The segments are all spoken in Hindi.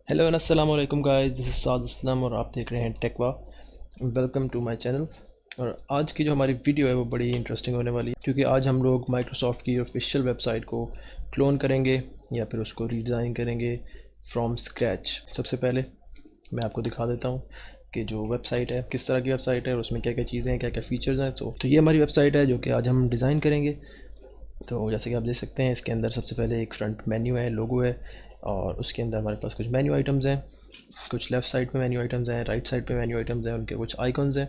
हेलो एंड अस्सलाम वालेकुम guys, this is Saad Aslam और आप देख रहे हैं टेकवा। Welcome to my channel. और आज की जो हमारी वीडियो है वो बड़ी इंटरेस्टिंग होने वाली है, क्योंकि आज हम लोग माइक्रोसॉफ्ट की ऑफिशियल वेबसाइट को क्लोन करेंगे या फिर उसको रीडिज़ाइन करेंगे फ्रॉम स्क्रैच। सबसे पहले मैं आपको दिखा देता हूँ कि जो वेबसाइट है किस तरह की वेबसाइट है और उसमें क्या क्या चीज़ें हैं, क्या क्या फ़ीचर्स हैं। तो ये हमारी वेबसाइट है जो कि आज हम डिज़ाइन करेंगे। तो जैसे कि आप देख सकते हैं, इसके अंदर सबसे पहले एक फ्रंट मेन्यू है, लोगो है, और उसके अंदर हमारे पास कुछ मेन्यू आइटम्स हैं। कुछ लेफ़्ट साइड पे मेन्यू आइटम्स हैं, राइट साइड पे मेन्यू आइटम्स हैं, उनके कुछ आइकॉन्स हैं।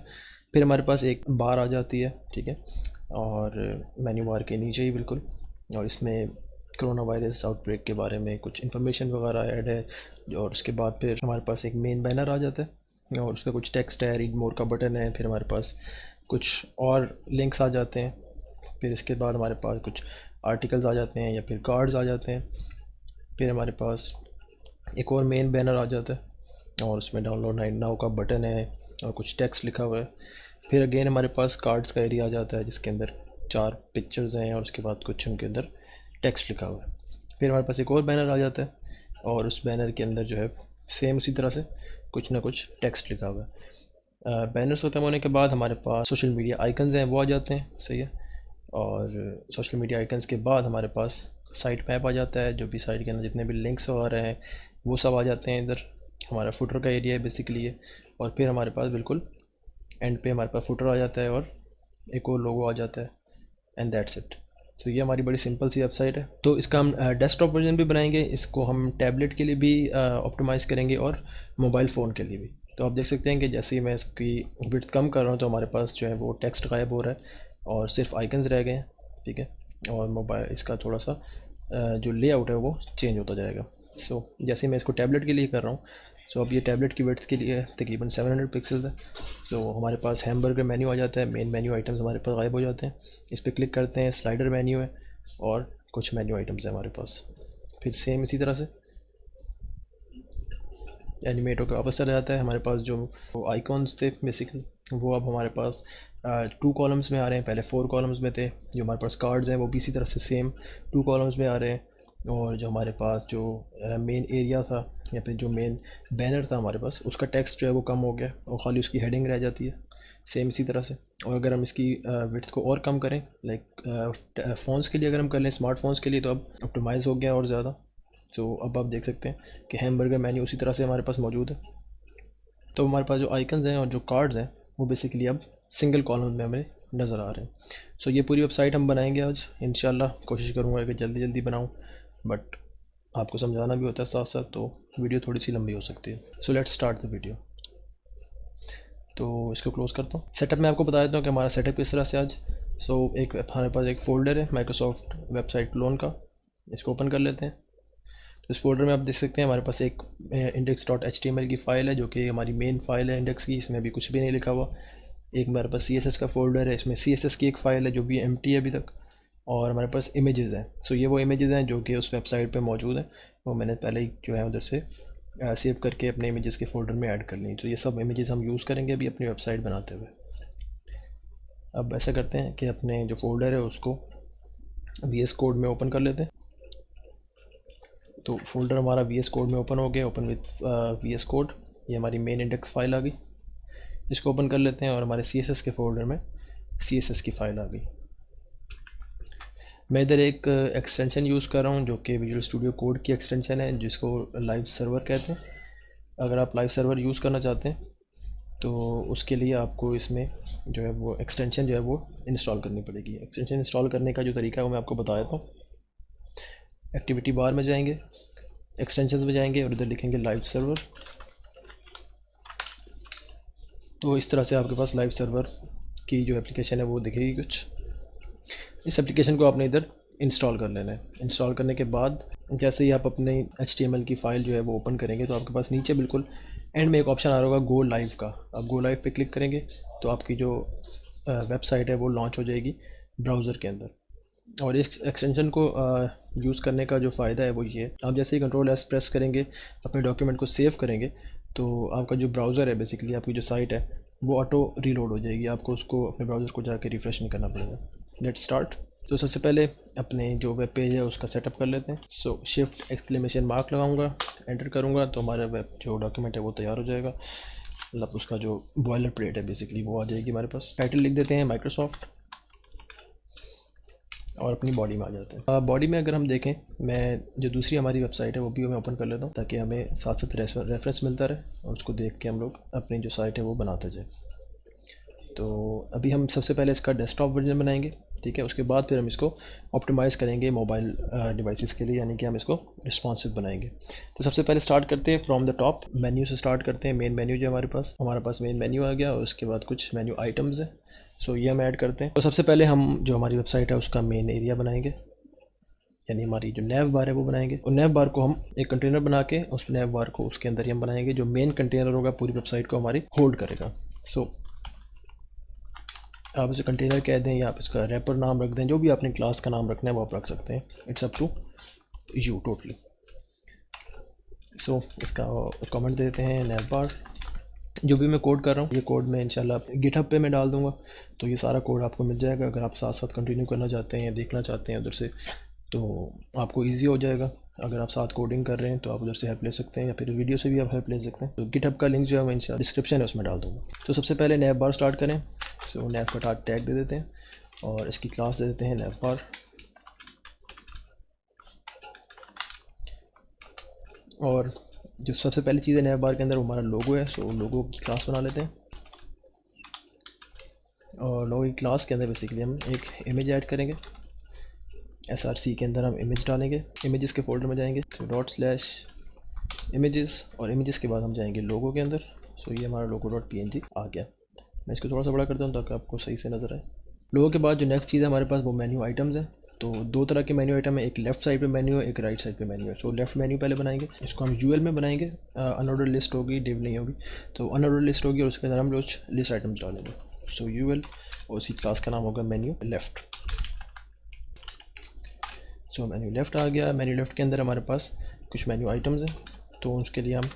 फिर हमारे पास एक बार आ जाती है, ठीक है, और मेन्यू बार के नीचे ही बिल्कुल, और इसमें कोरोना वायरस आउटब्रेक के बारे में कुछ इन्फॉर्मेशन वगैरह ऐड है। और उसके बाद फिर हमारे पास एक मेन बैनर आ जाता है और उसका कुछ टेक्स्ट है, रीड मोर का बटन है। फिर हमारे पास कुछ और लिंक्स आ जाते हैं। फिर इसके बाद हमारे पास कुछ आर्टिकल्स आ जाते हैं या फिर कार्ड्स आ जाते हैं। फिर हमारे पास एक और मेन बैनर आ जाता है और उसमें डाउनलोड नाउ का बटन है और कुछ टेक्स्ट लिखा हुआ है। फिर अगेन हमारे पास कार्ड्स का एरिया आ जाता है जिसके अंदर 4 पिक्चर्स हैं और उसके बाद कुछ उनके अंदर टेक्स्ट लिखा हुआ है। फिर हमारे पास एक और बैनर आ जाता है और उस बैनर के अंदर जो है सेम उसी तरह से कुछ ना कुछ टेक्स्ट लिखा हुआ है। बैनर्स ख़त्म होने के बाद हमारे पास सोशल मीडिया आइकन्स हैं, वो आ जाते हैं, सही है। और सोशल मीडिया आइकन्स के बाद हमारे पास साइट मैप आ जाता है, जो भी साइट के अंदर जितने भी लिंक्स आ रहे हैं वो सब आ जाते हैं इधर। हमारा फुटर का एरिया है बेसिकली ये। और फिर हमारे पास बिल्कुल एंड पे हमारे पास फुटर आ जाता है और एक और लोगो आ जाता है, एंड दैट्स इट। तो ये हमारी बड़ी सिंपल सी वेबसाइट है। तो इसका हम डेस्कटॉप वर्जन भी बनाएंगे, इसको हम टैबलेट के लिए भी ऑप्टिमाइज़ करेंगे और मोबाइल फ़ोन के लिए भी। तो आप देख सकते हैं कि जैसे ही मैं इसकी विड्थ कम कर रहा हूँ तो हमारे पास जो है वो टेक्स्ट गायब हो रहा है और सिर्फ आइकन्स रह गए हैं, ठीक है। और मोबाइल इसका थोड़ा सा जो लेआउट है वो चेंज होता जाएगा। सो जैसे मैं इसको टैबलेट के लिए कर रहा हूँ, सो अब ये टैबलेट की विड्थ के लिए तकरीबन 700 पिक्सल्स है। तो हमारे पास हैमबर्गर मेन्यू आ जाता है, मेन मेन्यू आइटम्स हमारे पास गायब हो जाते हैं। इस पर क्लिक करते हैं, स्लाइडर मेन्यू है और कुछ मेन्यू आइटम्स है हमारे पास। फिर सेम इसी तरह से एनिमेट होकर वापस चला जाता है। हमारे पास जो आइकॉन्स थे बेसिकली वो अब हमारे पास 2 कॉलम्स में आ रहे हैं, पहले 4 कॉलम्स में थे। जो हमारे पास कार्ड्स हैं वो भी इसी तरह से सेम 2 कॉलम्स में आ रहे हैं। और जो हमारे पास जो मेन एरिया था या फिर जो मेन बैनर था हमारे पास, उसका टेक्स्ट जो है वो कम हो गया और ख़ाली उसकी हेडिंग रह जाती है, सेम इसी तरह से। और अगर हम इसकी विड्थ को और कम करें, लाइक फ़ोन्स के लिए अगर हम कर लें, स्मार्टफोन्स के लिए, तो अब ऑप्टिमाइज़ हो गया और ज़्यादा। तो अब आप देख सकते हैं कि हैमबर्गर मेन्यू उसी तरह से हमारे पास मौजूद है। तो हमारे पास जो आइकन्स हैं और जो कार्ड्स हैं वो बेसिकली अब सिंगल कॉलम में हमें नज़र आ रहे हैं। सो ये पूरी वेबसाइट हम बनाएंगे आज इंशाल्लाह। कोशिश करूँगा कि जल्दी जल्दी बनाऊँ, बट आपको समझाना भी होता है साथ साथ, तो वीडियो थोड़ी सी लंबी हो सकती है। So let's start the video. तो इसको क्लोज़ करता हूँ। सेटअप में आपको बता देता हूँ कि हमारा सेटअप किस तरह से आज। सो एक हमारे पास एक फ़ोल्डर है माइक्रोसॉफ्ट वेबसाइट क्लोन का, इसको ओपन कर लेते हैं। तो इस फोल्डर में आप देख सकते हैं हमारे पास एक index.html की फ़ाइल है जो कि हमारी मेन फ़ाइल है इंडेक्स की, इसमें अभी कुछ भी नहीं लिखा हुआ। एक हमारे पास CSS का फ़ोल्डर है, इसमें CSS की एक फ़ाइल है जो भी एम्प्टी है अभी तक। और हमारे पास इमेजेस हैं। सो ये वो इमेजेस हैं जो कि उस वेबसाइट पे मौजूद हैं, वो मैंने पहले ही जो है उधर से सेव करके अपने इमेजेस के फ़ोल्डर में ऐड कर ली। तो ये सब इमेजेस हम यूज़ करेंगे अभी अपनी वेबसाइट बनाते हुए। अब ऐसा करते हैं कि अपने जो फोल्डर है उसको VS कोड में ओपन कर लेते हैं। तो फोल्डर हमारा VS कोड में ओपन हो गया, ओपन विथ VS कोड। ये हमारी मेन इंडेक्स फाइल आ गई, इसको ओपन कर लेते हैं और हमारे CSS के फोल्डर में CSS की फ़ाइल आ गई। मैं इधर एक एक्सटेंशन यूज़ कर रहा हूँ जो कि विजुअल स्टूडियो कोड की एक्सटेंशन है, जिसको लाइव सर्वर कहते हैं। अगर आप लाइव सर्वर यूज़ करना चाहते हैं तो उसके लिए आपको इसमें जो है वो एक्सटेंशन जो है वो इंस्टॉल करनी पड़ेगी। एक्सटेंशन इंस्टॉल करने का जो तरीका है वो मैं आपको बता देता हूँ। एक्टिविटी बार में जाएंगे, एक्सटेंशंस में जाएंगे और इधर लिखेंगे लाइव सर्वर। तो इस तरह से आपके पास लाइव सर्वर की जो एप्लीकेशन है वो दिखेगी कुछ। इस एप्लीकेशन को आपने इधर इंस्टॉल कर लेना है। इंस्टॉल करने के बाद जैसे ही आप अपने HTML की फ़ाइल जो है वो ओपन करेंगे तो आपके पास नीचे बिल्कुल एंड में एक ऑप्शन आ रहा होगा गो लाइव का। आप गो लाइव पे क्लिक करेंगे तो आपकी जो वेबसाइट है वो लॉन्च हो जाएगी ब्राउज़र के अंदर। और इस एक्सटेंशन को यूज़ करने का जो फ़ायदा है वो ये है, आप जैसे ही Ctrl+S प्रेस करेंगे, अपने डॉक्यूमेंट को सेव करेंगे, तो आपका जो ब्राउज़र है बेसिकली आपकी जो साइट है वो ऑटो रीलोड हो जाएगी। आपको उसको अपने ब्राउज़र को जाके रिफ़्रेश नहीं करना पड़ेगा। Let's start. तो सबसे पहले अपने जो वेब पेज है उसका सेटअप कर लेते हैं। सो शिफ्ट एक्सक्लेमेशन मार्क लगाऊंगा, एंटर करूँगा तो हमारा वेब जो डॉक्यूमेंट है वो तैयार हो जाएगा, मतलब उसका जो बॉयलर प्लेट है बेसिकली वो आ जाएगी हमारे पास। टाइटल लिख देते हैं माइक्रोसॉफ्ट और अपनी बॉडी में आ जाते हैं। बॉडी में अगर हम देखें, मैं जो दूसरी हमारी वेबसाइट है वो भी मैं ओपन कर लेता हूँ ताकि हमें साथ साथ रेफरेंस मिलता रहे और उसको देख के हम लोग अपनी जो साइट है वो बनाते जाए। तो अभी हम सबसे पहले इसका डेस्कटॉप वर्जन बनाएंगे, ठीक है। उसके बाद फिर हम इसको ऑप्टिमाइज़ करेंगे मोबाइल डिवाइसेस के लिए, यानी कि हम इसको रिस्पॉन्सिव बनाएंगे। तो सबसे पहले स्टार्ट करते हैं फ्रॉम द टॉप, मेन्यू से स्टार्ट करते हैं। मेन मेन्यू जो हमारे पास मेन मेन्यू आ गया और उसके बाद कुछ मेन्यू आइटम्स हैं, सो ये हम ऐड करते हैं। तो सबसे पहले हम जो हमारी वेबसाइट है उसका मेन एरिया बनाएंगे, यानी हमारी जो नेव बार है वो बनाएंगे। और नेव बार को हम एक कंटेनर बना के उस नेव बार को उसके अंदर ही हम बनाएंगे, जो मेन कंटेनर होगा पूरी वेबसाइट को हमारी होल्ड करेगा। सो आप इसे कंटेनर कह दें या आप इसका रैपर नाम रख दें, जो भी आपने क्लास का नाम रखना है वो आप रख सकते हैं, it's up to you totally. So इसका कमेंट देते हैं नेव बार। जो भी मैं कोड कर रहा हूँ ये कोड मैं इंशाल्लाह गिटहब पे मैं डाल दूँगा, तो ये सारा कोड आपको मिल जाएगा। अगर आप साथ साथ कंटिन्यू करना चाहते हैं या देखना चाहते हैं उधर से तो आपको ईजी हो जाएगा। अगर आप साथ कोडिंग कर रहे हैं तो आप उधर से हेल्प ले सकते हैं या फिर वीडियो से भी आप हेल्प ले सकते हैं। तो गिटहब का लिंक जो है मैं इंशाल्लाह डिस्क्रिप्शन है उसमें डाल दूँगा। तो सबसे पहले नेव बार स्टार्ट करें। सो नेव का टैग दे देते हैं और इसकी क्लास दे देते हैं नेव बार। और जो सबसे पहली चीज़ है नेव बार के अंदर वो हमारा लोगो है, सो लोगो की क्लास बना लेते हैं। और लोगो की क्लास के अंदर बेसिकली हम एक इमेज ऐड करेंगे। src के अंदर हम इमेज डालेंगे, इमेजेस के फोल्डर में जाएंगे तो ./images और इमेजेस के बाद हम जाएंगे लोगो के अंदर। सो ये हमारा logo.png आ गया। मैं इसको थोड़ा सा बड़ा करता हूँ ताकि आपको सही से नज़र आए। लोगो के बाद जो नेक्स्ट चीज़ है हमारे पास वो मेन्यू आइटम्स हैं। तो दो तरह के मेन्यू आइटम है, एक लेफ्ट साइड पे मेन्यू है, एक राइट साइड पे मेन्यू है। सो लेफ्ट मेन्यू पहले बनाएंगे, इसको हम यूएल में बनाएंगे। अनऑर्डर लिस्ट होगी, डिव नहीं होगी, तो अनऑर्डर लिस्ट होगी और उसके अंदर हम कुछ लिस्ट आइटम्स डालेंगे। सो यूएल और उसी क्लास का नाम होगा मेन्यू लेफ्ट। सो मेन्यू लेफ्ट आ गया। मेन्यू लेफ्ट के अंदर हमारे पास कुछ मेन्यू आइटम्स हैं, तो उसके लिए हम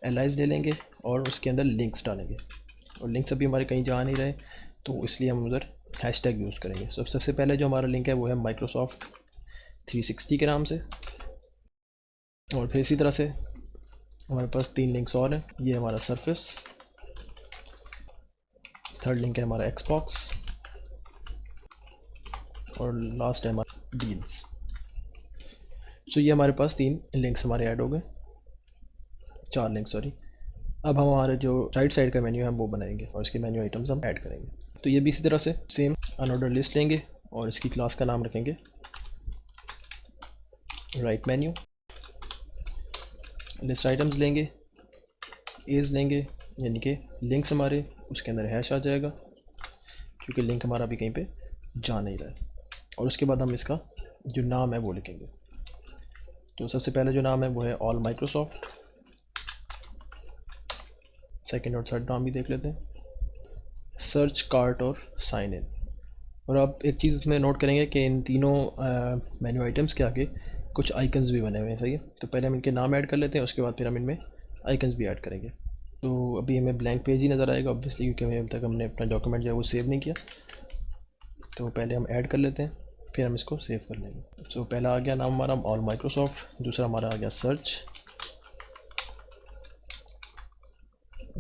एलाइज ले लेंगे और उसके अंदर लिंक्स डालेंगे। और लिंक्स अभी हमारे कहीं जा नहीं रहे तो इसलिए हम उधर हैशटैग यूज़ करेंगे। सो सबसे पहले जो हमारा लिंक है वो है माइक्रोसॉफ्ट 360 के नाम से। और फिर इसी तरह से हमारे पास 3 लिंक्स और हैं। ये हमारा सरफेस, थर्ड लिंक है हमारा एक्सबॉक्स और लास्ट है हमारा डील्स। सो ये हमारे पास 3 लिंक्स हमारे ऐड हो गए, 4 लिंक सॉरी। अब हम हमारे जो राइट साइड का मेन्यू है वो बनाएंगे और इसके मेन्यू आइटम्स हम ऐड करेंगे। तो ये भी इसी तरह से सेम अनऑर्डर लिस्ट लेंगे और इसकी क्लास का नाम रखेंगे राइट मेन्यू। लिस्ट आइटम्स लेंगे, एज लेंगे, यानी कि लिंक्स हमारे उसके अंदर हैश आ जाएगा क्योंकि लिंक हमारा अभी कहीं पे जा नहीं रहा है। और उसके बाद हम इसका जो नाम है वो लिखेंगे। तो सबसे पहले जो नाम है वो है ऑल माइक्रोसॉफ्ट। सेकंड और थर्ड नाम भी देख लेते हैं, सर्च, कार्ट और साइन इन। और आप एक चीज़ इसमें नोट करेंगे कि इन तीनों मेन्यू आइटम्स के आगे कुछ आइकन्स भी बने हुए हैं, सही है। तो पहले हम इनके नाम ऐड कर लेते हैं, उसके बाद फिर हम इनमें आइकन्स भी ऐड करेंगे। तो अभी हमें ब्लैंक पेज ही नज़र आएगा ऑब्वियसली, क्योंकि अभी तक हमने अपना डॉक्यूमेंट जो है वो सेव नहीं किया। तो पहले हम ऐड कर लेते हैं, फिर हम इसको सेव कर लेंगे। सो पहला आ गया नाम हमारा ऑल माइक्रोसॉफ्ट, दूसरा हमारा आ गया सर्च,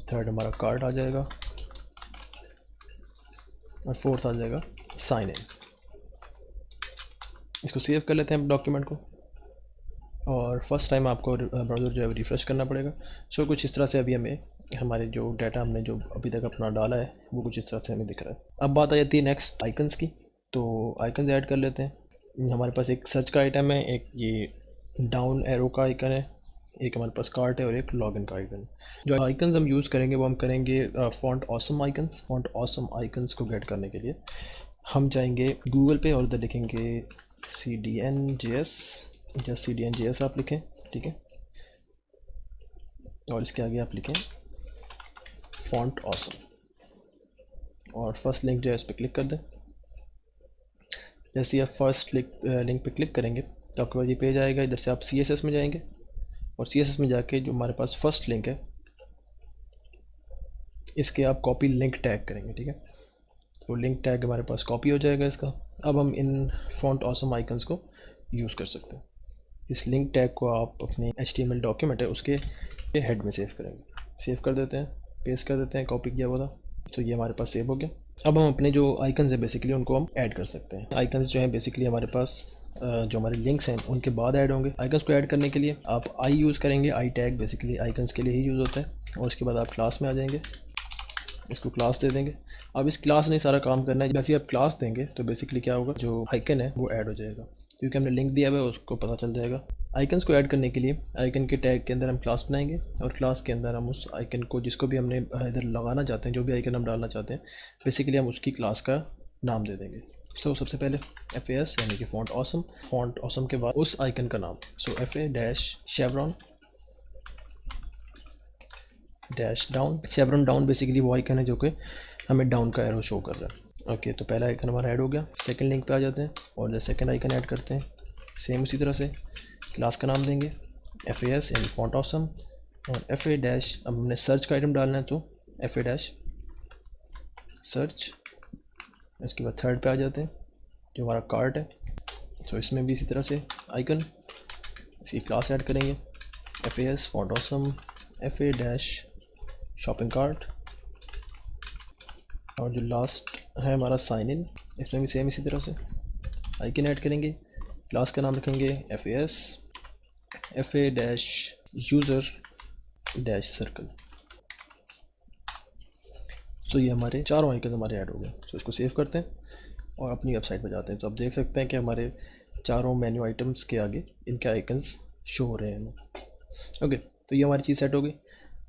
थर्ड हमारा कार्ड आ जाएगा और फोर्थ आ जाएगा साइन इन। इसको सेव कर लेते हैं डॉक्यूमेंट को और फर्स्ट टाइम आपको ब्राउज़र जो है रिफ़्रेश करना पड़ेगा। सो कुछ इस तरह से अभी हमें हमारे जो डाटा हमने जो अभी तक अपना डाला है वो कुछ इस तरह से हमें दिख रहा है। अब बात आ जाती है नेक्स्ट आइकन्स की। तो आइकन्स ऐड कर लेते हैं। हमारे पास एक सर्च का आइटम है, एक ये डाउन एरो का आइकन है, एक हमारे पास कार्ट है और एक लॉगिन का आइकन। जो आइकन्स हम यूज़ करेंगे वो हम करेंगे font awesome icons. Font awesome icons को गेट करने के लिए हम जाएंगे गूगल पे और उधर लिखेंगे CDNJS, जस्ट CDNJS आप लिखें, ठीक है। और इसके आगे आप लिखें फॉन्ट ऑसम और फर्स्ट लिंक जो है इस पर क्लिक कर दें। जैसे ही आप फर्स्ट लिंक पे क्लिक करेंगे तो आपके पास ये पेज आएगा। इधर से आप CSS में जाएंगे और CSS में जाके जो हमारे पास फर्स्ट लिंक है इसके आप कॉपी लिंक टैग करेंगे, ठीक है। तो लिंक टैग हमारे पास कॉपी हो जाएगा इसका। अब हम इन फॉन्ट ऑसम आइकन्स को यूज़ कर सकते हैं। इस लिंक टैग को आप अपने HTML डॉक्यूमेंट है उसके हेड में सेव करेंगे। सेव कर देते हैं, पेस्ट कर देते हैं, कॉपी किया हुआ था, तो ये हमारे पास सेव हो गया। अब हम अपने जो आइकन्स है बेसिकली उनको हम ऐड कर सकते हैं। आइकन्स जो हैं बेसिकली हमारे पास जो हमारे लिंक्स हैं उनके बाद ऐड होंगे। आइकन्स को ऐड करने के लिए आप आई यूज़ करेंगे। आई टैग बेसिकली आइकन्स के लिए ही यूज़ होता है। और उसके बाद आप क्लास में आ जाएंगे, इसको क्लास दे देंगे। अब इस क्लास ने सारा काम करना है। जैसे आप क्लास देंगे तो बेसिकली क्या होगा, जो आइकन है वो ऐड हो जाएगा, क्योंकि हमने लिंक दिया हुआ है उसको पता चल जाएगा। आइकन्स को ऐड करने के लिए आइकन के टैग के अंदर हम क्लास बनाएंगे और क्लास के अंदर हम उस आइकन को जिसको भी हमने इधर लगाना चाहते हैं, जो भी आइकन हम डालना चाहते हैं, बेसिकली हम उसकी क्लास का नाम दे देंगे। सो सबसे पहले FAS यानी कि फॉन्ट ऑसम के बाद उस आइकन का नाम, सो FA-शेवरॉन शेवरॉन डाउन बेसिकली वो आइकन है जो कि हमें डाउन का एरो शो कर रहा है। ओके, तो पहला आइकन हमारा ऐड हो गया। सेकंड लिंक पे आ जाते हैं और जो सेकंड आइकन ऐड करते हैं, सेम उसी तरह से क्लास का नाम देंगे FAS यानी फॉन्ट ऑसम और FA- अब हमने सर्च का आइटम डालना है तो FA- सर्च। इसके बाद थर्ड पे आ जाते हैं जो हमारा कार्ट है, तो इसमें भी इसी तरह से आइकन, इसकी क्लास ऐड करेंगे FAS font awesome FA- shopping cart. और जो लास्ट है हमारा साइन इन, इसमें भी सेम इसी तरह से आइकन ऐड करेंगे, क्लास का नाम रखेंगे FAS FA-यूज़र सर्कल। तो ये हमारे चारों आइकन हमारे ऐड हो गए। तो इसको सेव करते हैं और अपनी वेबसाइट पर जाते हैं। तो आप देख सकते हैं कि हमारे चारों मेन्यू आइटम्स के आगे इनके आइकन्स शो हो रहे हैं। ओके, तो ये हमारी चीज़ सेट हो गई।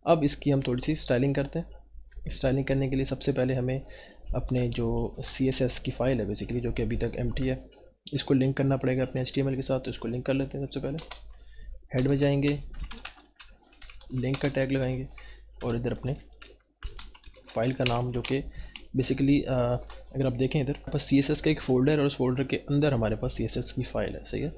अब इसकी हम थोड़ी सी स्टाइलिंग करते हैं। स्टाइलिंग करने के लिए सबसे पहले हमें अपने जो CSS की फ़ाइल है बेसिकली, जो कि अभी तक एम्प्टी है, इसको लिंक करना पड़ेगा अपने HTML के साथ। तो इसको लिंक कर लेते हैं। सबसे पहले हेड में जाएंगे, लिंक का टैग लगाएंगे और इधर अपने फाइल का नाम, जो कि बेसिकली अगर आप देखें इधर बस CSS का एक फ़ोल्डर है और उस फोल्डर के अंदर हमारे पास CSS की फ़ाइल है, सही है।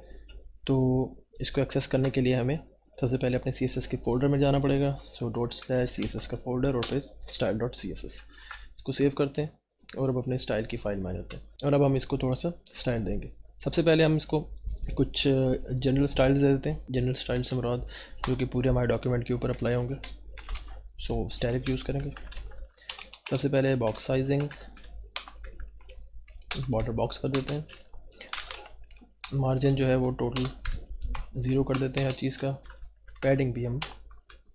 तो इसको एक्सेस करने के लिए हमें सबसे पहले अपने CSS के फोल्डर में जाना पड़ेगा। सो /CSS का फोल्डर और फिर style.css, इसको सेव करते हैं और अब अपने स्टाइल की फ़ाइल में आ जाते हैं। और अब हम इसको थोड़ा सा स्टाइल देंगे। सबसे पहले हम इसको कुछ जनरल स्टाइल्स दे देते हैं। जनरल स्टाइल से मुराद जो कि पूरे हमारे डॉक्यूमेंट के ऊपर अप्लाई होंगे। सो स्टाइलिक यूज़ करेंगे। सबसे पहले बॉक्स साइजिंग, बॉर्डर बॉक्स कर देते हैं। मार्जिन जो है वो टोटल 0 कर देते हैं हर चीज़ का। पैडिंग भी हम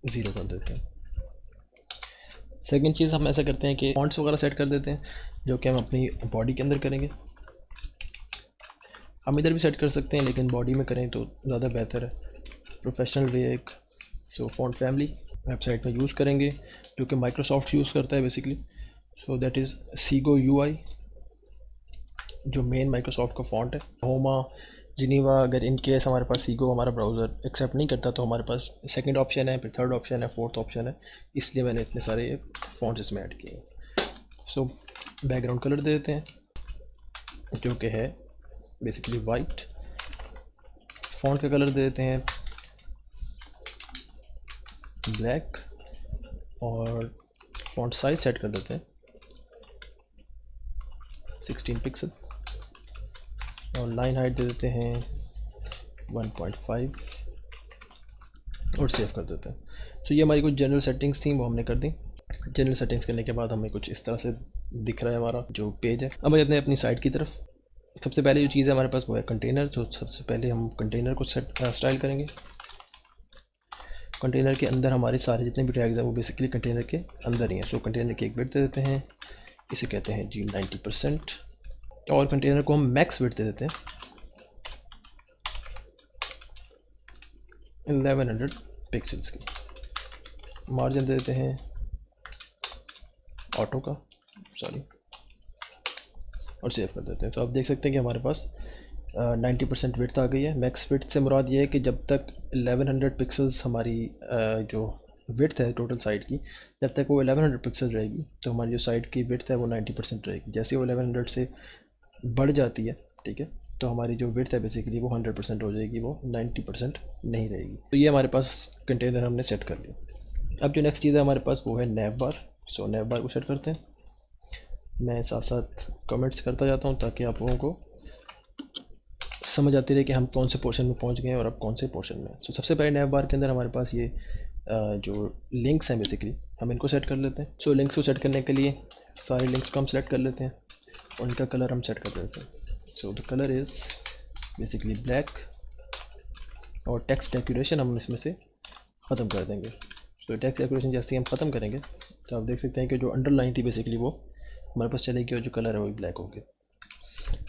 0 कर देते हैं। सेकंड चीज़ हम ऐसा करते हैं कि फॉन्ट्स वगैरह सेट कर देते हैं, जो कि हम अपनी बॉडी के अंदर करेंगे। हम इधर भी सेट कर सकते हैं, लेकिन बॉडी में करें तो ज़्यादा बेहतर है, प्रोफेशनल वे एक। सो फॉन्ट फैमिली वेबसाइट में यूज़ करेंगे जो कि माइक्रोसॉफ्ट यूज़ करता है basically. So that is Segoe UI, जो मेन माइक्रोसॉफ्ट का फॉन्ट है। होमा, जिनीवा, अगर इन केस हमारे पास सीगो हमारा ब्राउज़र एक्सेप्ट नहीं करता तो हमारे पास सेकंड ऑप्शन है, फिर थर्ड ऑप्शन है, फोर्थ ऑप्शन है, इसलिए मैंने इतने सारे फॉन्ट्स इसमें ऐड किए हैं। सो बैकग्राउंड कलर दे देते हैं जो कि है बेसिकली वाइट। फॉन्ट का कलर दे देते हैं ब्लैक और फॉन्ट साइज सेट कर देते हैं 16 पिक्सल और लाइन हाइट दे देते हैं 1.5 और सेव कर देते हैं। तो ये हमारी कुछ जनरल सेटिंग्स थी, वो हमने कर दी। जनरल सेटिंग्स करने के बाद हमें कुछ इस तरह से दिख रहा है हमारा जो पेज है। अब जाते हैं अपनी साइट की तरफ। सबसे पहले जो चीज़ है हमारे पास वो है कंटेनर। तो सबसे पहले हम कंटेनर को स्टाइल करेंगे। कंटेनर के अंदर हमारे सारे जितने भी टैग्स हैं वो बेसिकली कंटेनर के अंदर ही हैं। सो कंटेनर की एक विड्थ दे देते हैं, इसे कहते हैं जी 90%। और कंटेनर को हम मैक्स विड्थ दे देते हैं 1100 पिक्सल्स की। मार्जिन दे देते हैं ऑटो का, सॉरी, और सेव कर देते हैं। तो आप देख सकते हैं कि हमारे पास 90% विड्थ आ गई है। मैक्स विड्थ से मुराद ये है कि जब तक 1100 पिक्सल्स हमारी जो विड्थ है टोटल साइट की, जब तक वो 1100 पिक्सल रहेगी तो हमारी जो साइट की विड्थ है वो 90% रहेगी। जैसे वो 1100 से बढ़ जाती है, ठीक है, तो हमारी जो विड्थ है बेसिकली वो 100% हो जाएगी, वो 90% नहीं रहेगी। तो ये हमारे पास कंटेनर हमने सेट कर लिया। अब जो नेक्स्ट चीज़ है हमारे पास वो है नैव बार। सो नैव बार को सेट करते हैं। मैं साथ साथ कमेंट्स करता जाता हूँ ताकि आप लोगों को समझ आती रहे कि हम कौन से पोर्शन में पहुंच गए हैं और अब कौन से पोर्शन में। सो सबसे पहले नैव बार के अंदर हमारे पास ये जो लिंक्स हैं बेसिकली हम इनको सेट कर लेते हैं। सो लिंक्स को सेट करने के लिए सारे लिंक्स को हम सेलेक्ट कर लेते हैं और उनका कलर हम सेट कर देते हैं। So the colour is basically black और टेक्स्ट डेकोरेशन हम इसमें से ख़त्म कर देंगे। तो टेक्स्ट डेकोरेशन जैसे ही हम ख़त्म करेंगे तो आप देख सकते हैं कि जो अंडरलाइन थी बेसिकली वो हमारे पास चलेगी और जो कलर है वो ब्लैक हो गया।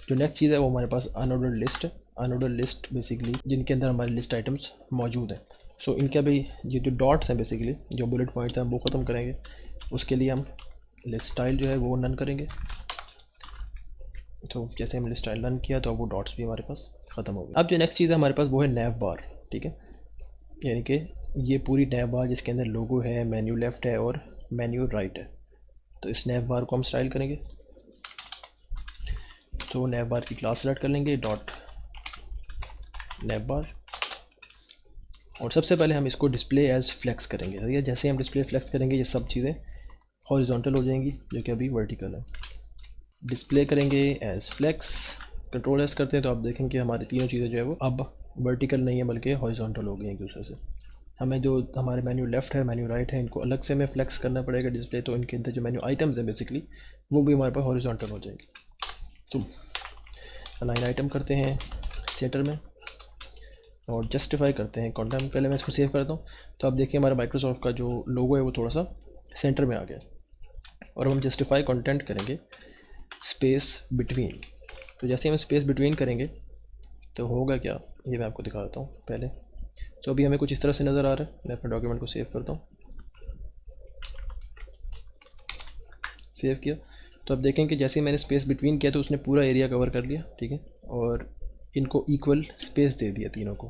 जो नेक्स्ट चीज़ है वो हमारे पास अनऑर्डर्ड लिस्ट है। अनऑर्डर्ड लिस्ट बेसिकली जिनके अंदर हमारे लिस्ट आइटम्स मौजूद हैं। सो इनका भी ये जो डॉट्स हैं बेसिकली जो बुलेट पॉइंट्स हैं वो ख़त्म करेंगे। उसके लिए हम लिस्ट स्टाइल जो है वो नन करेंगे। तो जैसे हमने लिस्ट स्टाइल रन किया तो अब वो डॉट्स भी हमारे पास ख़त्म हो गए। अब जो नेक्स्ट चीज़ है हमारे पास वो है नैव बार। ठीक है, यानी कि ये पूरी नैव बार जिसके अंदर लोगो है, मेन्यू लेफ़्ट है और मेन्यू राइट है। तो इस नैव बार को हम स्टाइल करेंगे। तो नैव बार की क्लास सेलेक्ट कर लेंगे डॉट नैव बार और सबसे पहले हम इसको डिस्प्ले एज फ्लेक्स करेंगे। ठीक है, जैसे हम डिस्प्ले फ्लेक्स करेंगे ये सब चीज़ें हॉरिजॉन्टल हो जाएंगी जो कि अभी वर्टिकल है। डिस्प्ले करेंगे एज फ्लेक्स, कंट्रोल एस करते हैं तो आप देखेंगे हमारी तीनों चीज़ें जो है वो अब वर्टिकल नहीं है बल्कि हॉरिजॉन्टल हो गई हैं एक दूसरे से। हमें जो हमारे मेन्यू लेफ़्ट है, मेन्यू राइट है, इनको अलग से हमें फ्लेक्स करना पड़ेगा डिस्प्ले। तो इनके अंदर जो मेन्यू आइटम्स हैं बेसिकली वो भी हमारे पास हॉरिजॉन्टल हो जाएंगे। तो अलाइन आइटम करते हैं सेंटर में और जस्टिफाई करते हैं कंटेंट। पहले मैं इसको सेव करता हूँ तो आप देखिए हमारा माइक्रोसॉफ्ट का जो लोगो है वो थोड़ा सा सेंटर में आ गया। और हम जस्टिफाई कंटेंट करेंगे स्पेस बिटवीन। तो जैसे हम स्पेस बिटवीन करेंगे तो होगा क्या ये मैं आपको दिखा देता हूँ पहले। तो अभी हमें कुछ इस तरह से नज़र आ रहा है। मैं अपने डॉक्यूमेंट को सेव करता हूँ। सेव किया तो आप देखें कि जैसे ही मैंने स्पेस बिटवीन किया तो उसने पूरा एरिया कवर कर लिया। ठीक है, और इनको इक्वल स्पेस दे दिया तीनों को।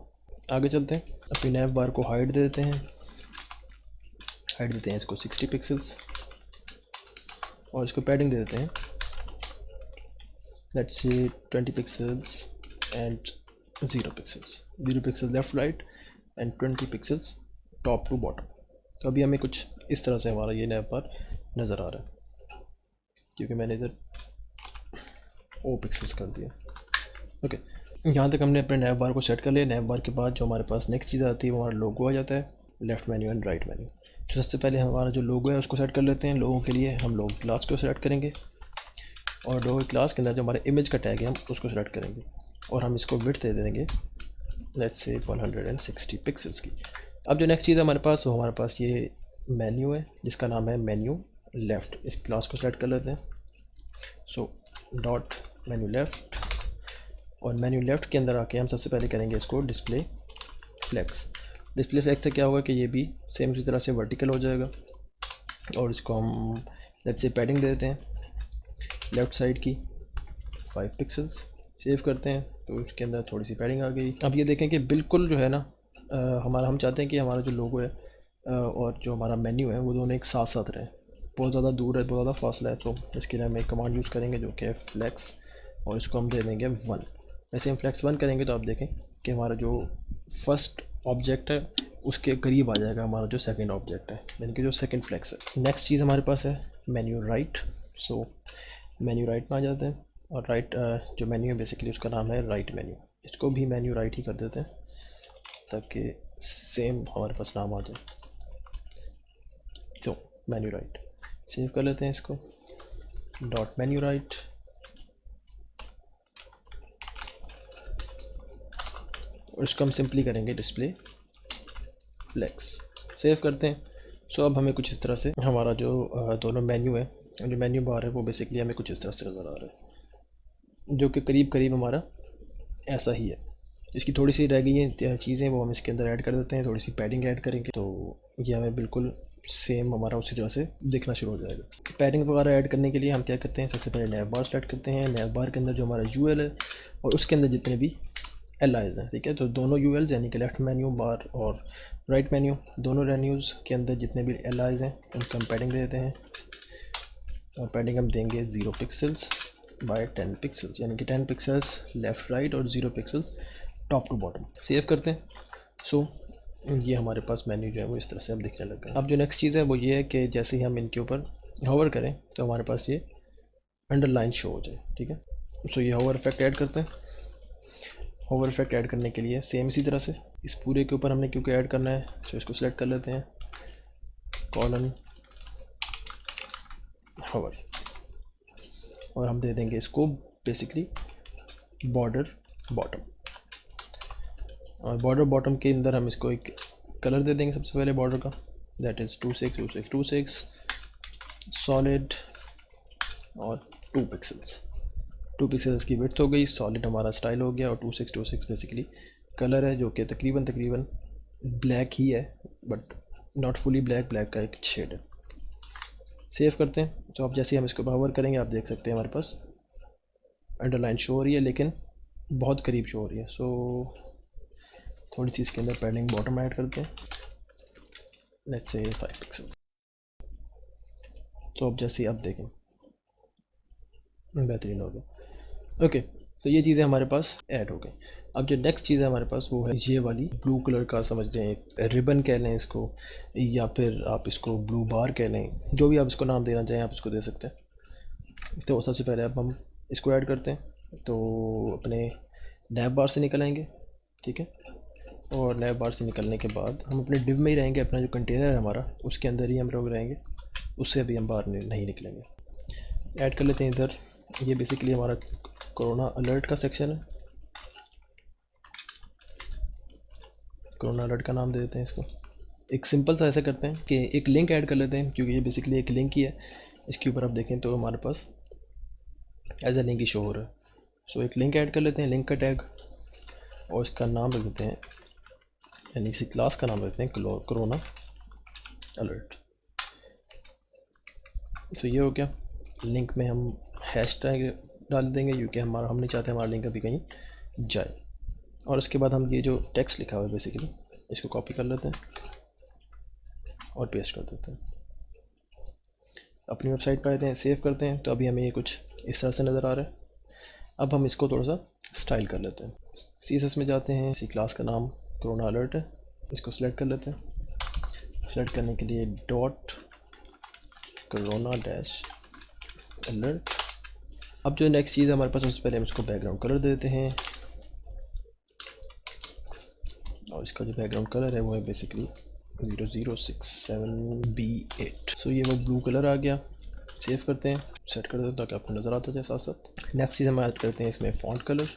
आगे चलते हैं, अपनी नैव बार को हाइट दे देते हैं। हाइट देते हैं इसको 60 पिक्सल्स और इसको पैडिंग दे देते हैं let's say 20 pixels and 0 pixels. 0 pixel left right and 20 pixels top to bottom. तो अभी हमें कुछ इस तरह से हमारा ये नैव बार नज़र आ रहा है क्योंकि मैंने इधर ओ पिक्सल्स कर दिया। ओके, यहाँ तक हमने अपने नैव बार को सेट कर लिया। नैव बार के बाद जो हमारे पास नेक्स्ट चीज़ आती है वो हमारा लोगो आ जाता है, left menu and right menu. तो सबसे पहले हमारा जो लोगो है उसको सेट कर लेते हैं। लोगों के लिए हम लोगो क्लास को सेलेक्ट करेंगे और लोगो क्लास के अंदर जो हमारे इमेज का टैग है हम उसको सेलेक्ट करेंगे और हम इसको विड्थ दे देंगे लेट्स से 160 पिक्सल्स की। अब जो नेक्स्ट चीज़ है हमारे पास वो हमारे पास ये मेन्यू है जिसका नाम है मेन्यू लेफ़्ट। इस क्लास को सेलेक्ट कर लेते हैं। सो डॉट मेन्यू लेफ़्ट और मेन्यू लेफ़्ट के अंदर आके हम सबसे पहले करेंगे इसको डिस्प्ले फ्लेक्स। डिस्प्ले फ्लेक्स से क्या होगा कि ये भी सेम उसी तरह से वर्टिकल हो जाएगा और इसको हम लेट्स से पैडिंग दे देते हैं लेफ़्ट साइड की 5 पिक्सल्स। सेव करते हैं तो इसके अंदर थोड़ी सी पैडिंग आ गई। अब ये देखें कि बिल्कुल जो है ना हमारा हम चाहते हैं कि हमारा जो लोगो है और जो हमारा मेन्यू है वो दोनों एक साथ साथ रहें। बहुत ज़्यादा दूर है, बहुत ज़्यादा फासला है, तो इसके लिए हम एक कमांड यूज़ करेंगे जो कि है फ्लेक्स और इसको हम दे देंगे 1। वैसे हम फ्लेक्स 1 करेंगे तो आप देखें कि हमारा जो फर्स्ट ऑब्जेक्ट है उसके करीब आ जाएगा हमारा जो सेकंड ऑब्जेक्ट है, यानी कि जो सेकंड फ्लेक्स है। नेक्स्ट चीज़ हमारे पास है मेन्यू राइट। सो मेन्यू राइट में आ जाते हैं और राइट जो मेन्यू है बेसिकली उसका नाम है राइट मेन्यू। इसको भी मेन्यू राइट ही कर देते हैं ताकि सेम हमारे पास नाम आ जाए। तो मेन्यू राइट सेव कर लेते हैं इसको डॉट मेन्यू राइट और इसको हम सिंपली करेंगे डिस्प्ले फ्लेक्स। सेव करते हैं। सो अब हमें कुछ इस तरह से हमारा जो दोनों मेन्यू है जो मेन्यू बार है वो बेसिकली हमें कुछ इस तरह से नज़र आ रहा है जो कि करीब करीब हमारा ऐसा ही है। इसकी थोड़ी सी रह गई है चीज़ें वो हम इसके अंदर ऐड कर देते हैं। थोड़ी सी पैडिंग ऐड करेंगे तो ये हमें बिल्कुल सेम हमारा उसी तरह से दिखना शुरू हो जाएगा। पैडिंग वगैरह ऐड करने के लिए हम क्या करते हैं, सबसे पहले नैव बार सेलेक्ट करते हैं। नैव बार के अंदर जो हमारा यूएल है और उसके अंदर जितने भी एल आईज़ हैं, ठीक है, तो दोनों यूएल्स यानी कि लेफ़्ट मेन्यू बार और राइट मेन्यू दोनों मेन्यूज़ के अंदर जितने भी एल आईज़ हैं उनको हम पैडिंग दे देते हैं और पैडिंग हम देंगे 0 पिक्सल्स बाय 10 पिक्सल्स, यानी कि 10 पिक्सल्स लेफ़्ट राइट और 0 pixels top to bottom. Save करते हैं। सो ये हमारे पास मेन्यू जो है वो इस तरह से अब दिखने लगा। अब जो नेक्स्ट चीज़ है वो ये है कि जैसे ही हम इनके ऊपर होवर करें तो हमारे पास ये अंडरलाइन शो हो जाए। ठीक है, सो ये होवर इफेक्ट ऐड करते हैं। होवर इफेक्ट ऐड करने के लिए सेम इसी तरह से इस पूरे के ऊपर हमने क्योंकि ऐड करना है, तो इसको सिलेक्ट कर लेते हैं, कॉलन होवर, और हम दे देंगे इसको बेसिकली बॉर्डर बॉटम, और बॉर्डर बॉटम के अंदर हम इसको एक कलर दे देंगे सबसे पहले बॉर्डर का, दैट इज़ 262626 सॉलिड और 2 पिक्सल्स। 2 पिक्सल्स की विड्थ हो गई, सॉलिड हमारा स्टाइल हो गया, और 2626 बेसिकली कलर है जो कि तकरीबन ब्लैक ही है, but not fully black, black का एक शेड है। सेव करते हैं, तो अब जैसे हम इसको पावर करेंगे आप देख सकते हैं हमारे पास अंडरलाइन शो हो रही है, लेकिन बहुत करीब शो हो रही है। सो थोड़ी सी इसके अंदर पैडिंग बॉटम ऐड करते हैं, लेट्स से 5 पिक्सल्स। तो अब जैसे आप देखें बेहतरीन हो गया। ओके, तो ये चीज़ें हमारे पास ऐड हो गई। अब जो नेक्स्ट चीज़ है हमारे पास वो है ये वाली ब्लू कलर का, समझ लें एक रिबन कह लें इसको, या फिर आप इसको ब्लू बार कह लें, जो भी आप इसको नाम देना चाहें आप इसको दे सकते हैं। तो सबसे पहले अब हम इसको ऐड करते हैं, तो अपने नैब बार से निकल आएंगे, ठीक है, और नैब बार से निकलने के बाद हम अपने डिव में ही रहेंगे, अपना जो कंटेनर है हमारा उसके अंदर ही हम लोग रहेंगे, उससे अभी हम बाहर नहीं निकलेंगे। ऐड कर लेते हैं इधर, ये बेसिकली हमारा कोरोना अलर्ट का सेक्शन है, कोरोना अलर्ट का नाम दे देते हैं इसको। एक सिंपल सा ऐसा करते हैं कि एक लिंक ऐड कर लेते हैं, क्योंकि ये बेसिकली एक लिंक ही है। इसके ऊपर आप देखें तो हमारे पास एज अ लिंक ही शो हो रहा है। सो एक लिंक ऐड कर लेते हैं, लिंक का टैग, और इसका नाम रख देते हैं, यानी इसी क्लास का नाम रखते हैं कोरोना अलर्ट। तो ये हो गया। लिंक में हम हैश टैग डाल देंगे, क्योंकि हम नहीं चाहते हमारा लिंक अभी कहीं जाए। और उसके बाद हम ये जो टेक्स्ट लिखा हुआ है बेसिकली इसको कॉपी कर लेते हैं और पेस्ट कर देते हैं, अपनी वेबसाइट पर आते हैं, सेव करते हैं। तो अभी हमें ये कुछ इस तरह से नज़र आ रहा है। अब हम इसको थोड़ा सा स्टाइल कर लेते हैं, CSS में जाते हैं, इसी क्लास का नाम कोरोना अलर्ट है, इसको सिलेक्ट कर लेते हैं। सिलेक्ट करने के लिए डॉट कोरोना डैश अलर्ट। अब जो नेक्स्ट चीज़ है हमारे पास, सबसे पहले हम इसको बैकग्राउंड कलर दे देते हैं, और इसका जो बैकग्राउंड कलर है वो है बेसिकली 0067B8। सो ये वो ब्लू कलर आ गया। सेव करते हैं, सेट कर देते हैं ताकि आपको नज़र आता जाए साथ साथ। नेक्स्ट चीज़ हम ऐड करते हैं इसमें फ़ॉन्ट कलर,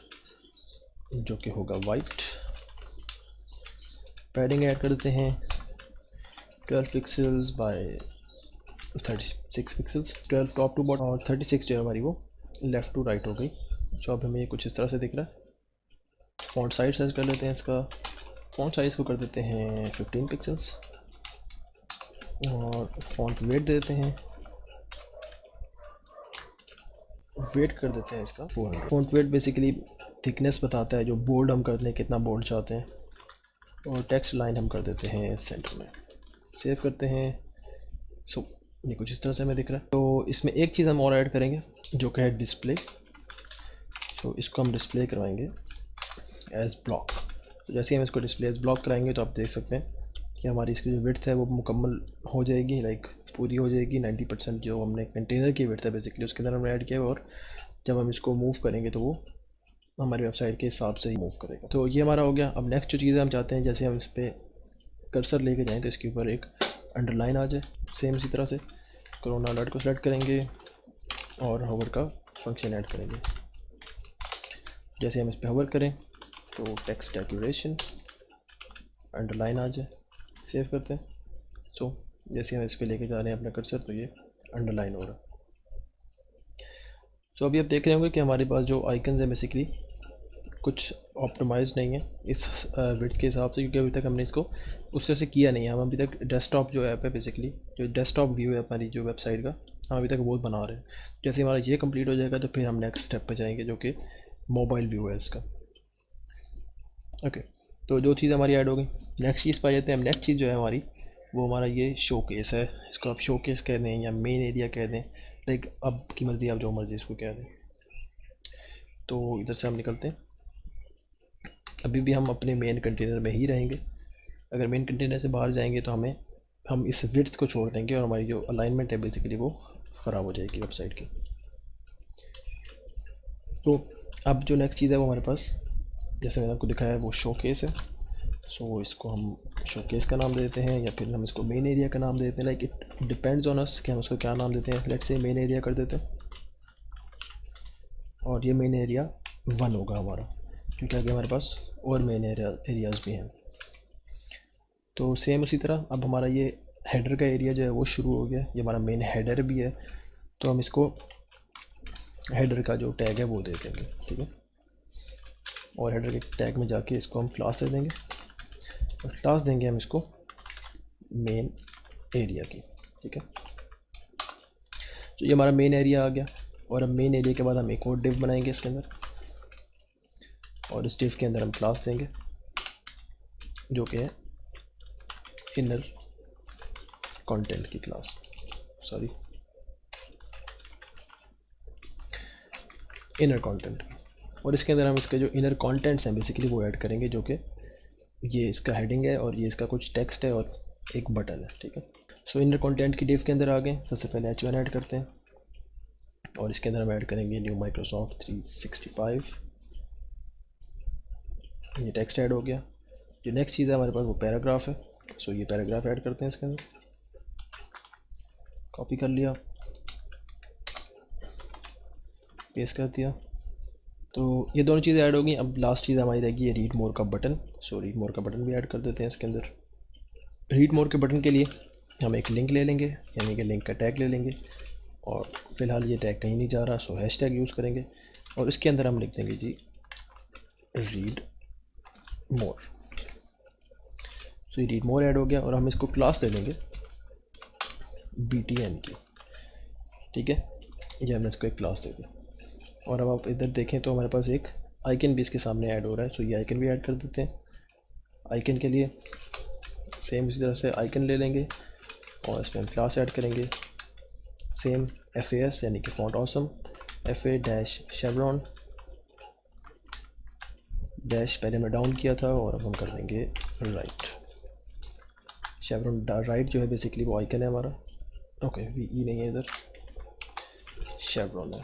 जो कि होगा वाइट। पैडिंग ऐड कर देते हैं 12 pixels by 36 pixels, 12 top to bottom, और 36 जो है हमारी वो लेफ़्ट टू राइट हो गई। सो अब हमें ये कुछ इस तरह से दिख रहा है। फ़ॉन्ट साइज सेट कर लेते हैं, इसका फ़ॉन्ट साइज़ को कर देते हैं 15 पिक्सल्स, और फ़ॉन्ट वेट दे देते हैं, वेट कर देते हैं इसका 400। फ़ॉन्ट वेट बेसिकली थिकनेस बताता है, जो बोल्ड हम करते हैं कितना बोल्ड चाहते हैं, और टेक्स्ट लाइन हम कर देते हैं सेंटर में। सेव करते हैं। सो ये कुछ इस तरह से हमें दिख रहा है। तो इसमें एक चीज़ हम और ऐड करेंगे जो कि है डिस्प्ले। तो इसको हम डिस्प्ले करवाएंगे एज ब्लॉक। तो जैसे ही हम इसको डिस्प्ले एज ब्लॉक कराएंगे तो आप देख सकते हैं कि हमारी इसकी जो विड्थ है वो मुकम्मल हो जाएगी, लाइक पूरी हो जाएगी। 90% जो हमने कंटेनर की विड्थ है बेसिकली उसके अंदर हमने ऐड किया है, और जब हम इसको मूव करेंगे तो वो हमारी वेबसाइट के हिसाब से ही मूव करेगा। तो ये हमारा हो गया। अब नेक्स्ट जो चीज़ हम चाहते हैं, जैसे हम इस पर कर्सर लेके जाएँ तो इसके ऊपर एक अंडरलाइन आ जाए, सेम इसी तरह से कोरोना अलर्ट को सेलेक्ट करेंगे और होवर का फंक्शन ऐड करेंगे। जैसे हम इस पर होवर करें तो टेक्स्ट डेकोरेशन अंडरलाइन आ जाए, सेव करते हैं। सो जैसे हम इस पर लेके जा रहे हैं अपना कर्सर तो ये अंडरलाइन हो रहा है। सो अभी आप देख रहे होंगे कि हमारे पास जो आइकन्स हैं बेसिकली कुछ ऑप्टिमाइज नहीं है इस विड्थ के हिसाब से, क्योंकि अभी तक हमने इसको उस तरह से किया नहीं है। हम अभी तक डेस्कटॉप जो ऐप है बेसिकली, जो डेस्कटॉप व्यू है हमारी जो वेबसाइट का, हम अभी तक वो बना रहे हैं। जैसे हमारा ये कंप्लीट हो जाएगा तो फिर हम नेक्स्ट स्टेप पे जाएंगे जो कि मोबाइल व्यू है इसका। ओके, तो जो चीज़ हमारी ऐड हो गई, नेक्स्ट चीज़ पाई जाते हैं हम। नेक्स्ट चीज़ जो है हमारी वो हमारा ये शो केस है। इसको आप शो केस कह दें या मेन एरिया कह दें, लाइक अब की मर्ज़ी, आप जो मर्ज़ी इसको कह दें। तो इधर से हम निकलते हैं, अभी भी हम अपने मेन कंटेनर में ही रहेंगे। अगर मेन कंटेनर से बाहर जाएंगे तो हम इस विड्थ को छोड़ देंगे और हमारी जो अलाइनमेंट है बेसिकली वो ख़राब हो जाएगी वेबसाइट की। तो अब जो नेक्स्ट चीज़ है वो हमारे पास जैसे मैंने आपको दिखाया है वो शोकेस है। सो इसको हम शोकेस का नाम दे देते हैं, या फिर हम इसको मेन एरिया का नाम दे देते हैं। Like it depends on us कि हम उसको क्या नाम देते हैं। लेट्स से मेन एरिया कर देते हैं, और ये मेन एरिया 1 होगा हमारा, क्योंकि आगे हमारे पास और मेन एरियाज़ भी हैं। तो सेम उसी तरह अब हमारा ये हेडर का एरिया जो है वो शुरू हो गया। ये हमारा मेन हेडर भी है, तो हम इसको हेडर का जो टैग है वो दे देंगे, ठीक है। और हेडर के टैग में जाके इसको हम क्लास दे देंगे, और क्लास देंगे हम इसको मेन एरिया की, ठीक है। तो ये हमारा मेन एरिया आ गया। और अब मेन एरिया के बाद हम एक और डिव बनाएंगे इसके अंदर, और इस डिव के अंदर हम क्लास देंगे जो कि है इनर कंटेंट की क्लास, सॉरी इनर कंटेंट। और इसके अंदर हम इसके जो इनर कंटेंट्स हैं बेसिकली वो ऐड करेंगे, जो कि ये इसका हेडिंग है और ये इसका कुछ टेक्स्ट है और एक बटन है, ठीक है। सो इनर कंटेंट की डिव के अंदर आ गए। सबसे पहले H1 ऐड करते हैं, और इसके अंदर हम ऐड करेंगे न्यू माइक्रोसॉफ्ट 365। ये टेक्स्ट ऐड हो गया। जो नेक्स्ट चीज़ है हमारे पास वो पैराग्राफ है। सो ये पैराग्राफ ऐड करते हैं इसके अंदर, कॉपी कर लिया, पेस्ट कर दिया। तो ये दोनों चीज़ें ऐड हो गई। अब लास्ट चीज़ हमारी रहेगी ये रीड मोर का बटन। सो रीड मोर का बटन भी ऐड कर देते हैं इसके अंदर। रीड मोर के बटन के लिए हम एक लिंक ले लेंगे, यानी कि लिंक का टैग ले लेंगे, और फ़िलहाल ये टैग कहीं नहीं जा रहा, सो हैश टैग यूज़ करेंगे, और इसके अंदर हम लिख देंगे जी रीड मोर। सो ये रीड मोर ऐड हो गया, और हम इसको क्लास दे देंगे BTN की, ठीक है। ये हमने इसको एक क्लास दे दी। और अब आप इधर देखें तो हमारे पास एक आइकन भी इसके सामने ऐड हो रहा है। सो ये आइकन भी ऐड कर देते हैं। आइकन के लिए सेम उसी तरह से आइकन ले लेंगे, और इसमें हम क्लास ऐड करेंगे सेम FAS, यानी कि फॉन्ट ऑसम। FA-शेवरॉन डैश पहले हमने डाउन किया था, और अब हम कर देंगे राइट। शेवरॉन राइट जो है बेसिकली वो आइकन है हमारा। ओके, VE नहीं है इधर, शेवरॉन है।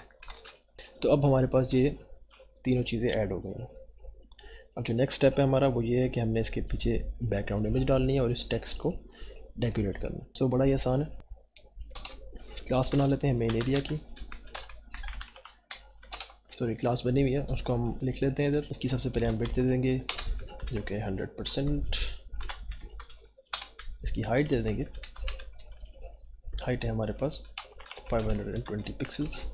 तो अब हमारे पास ये तीनों चीज़ें ऐड हो गई हैं। अब जो नेक्स्ट स्टेप है हमारा वो ये है कि हमने इसके पीछे बैकग्राउंड इमेज डालनी है और इस टेक्स्ट को डेकोरेट करना है। सो बड़ा ही आसान है। क्लास बना लेते हैं मेन एरिया की। तो ये क्लास बनी हुई है, उसको हम लिख लेते हैं इधर। इसकी सबसे पहले हम बिट दे देंगे जो कि 100%। इसकी हाइट दे देंगे, हाइट है हमारे पास 520 पिक्सल्स।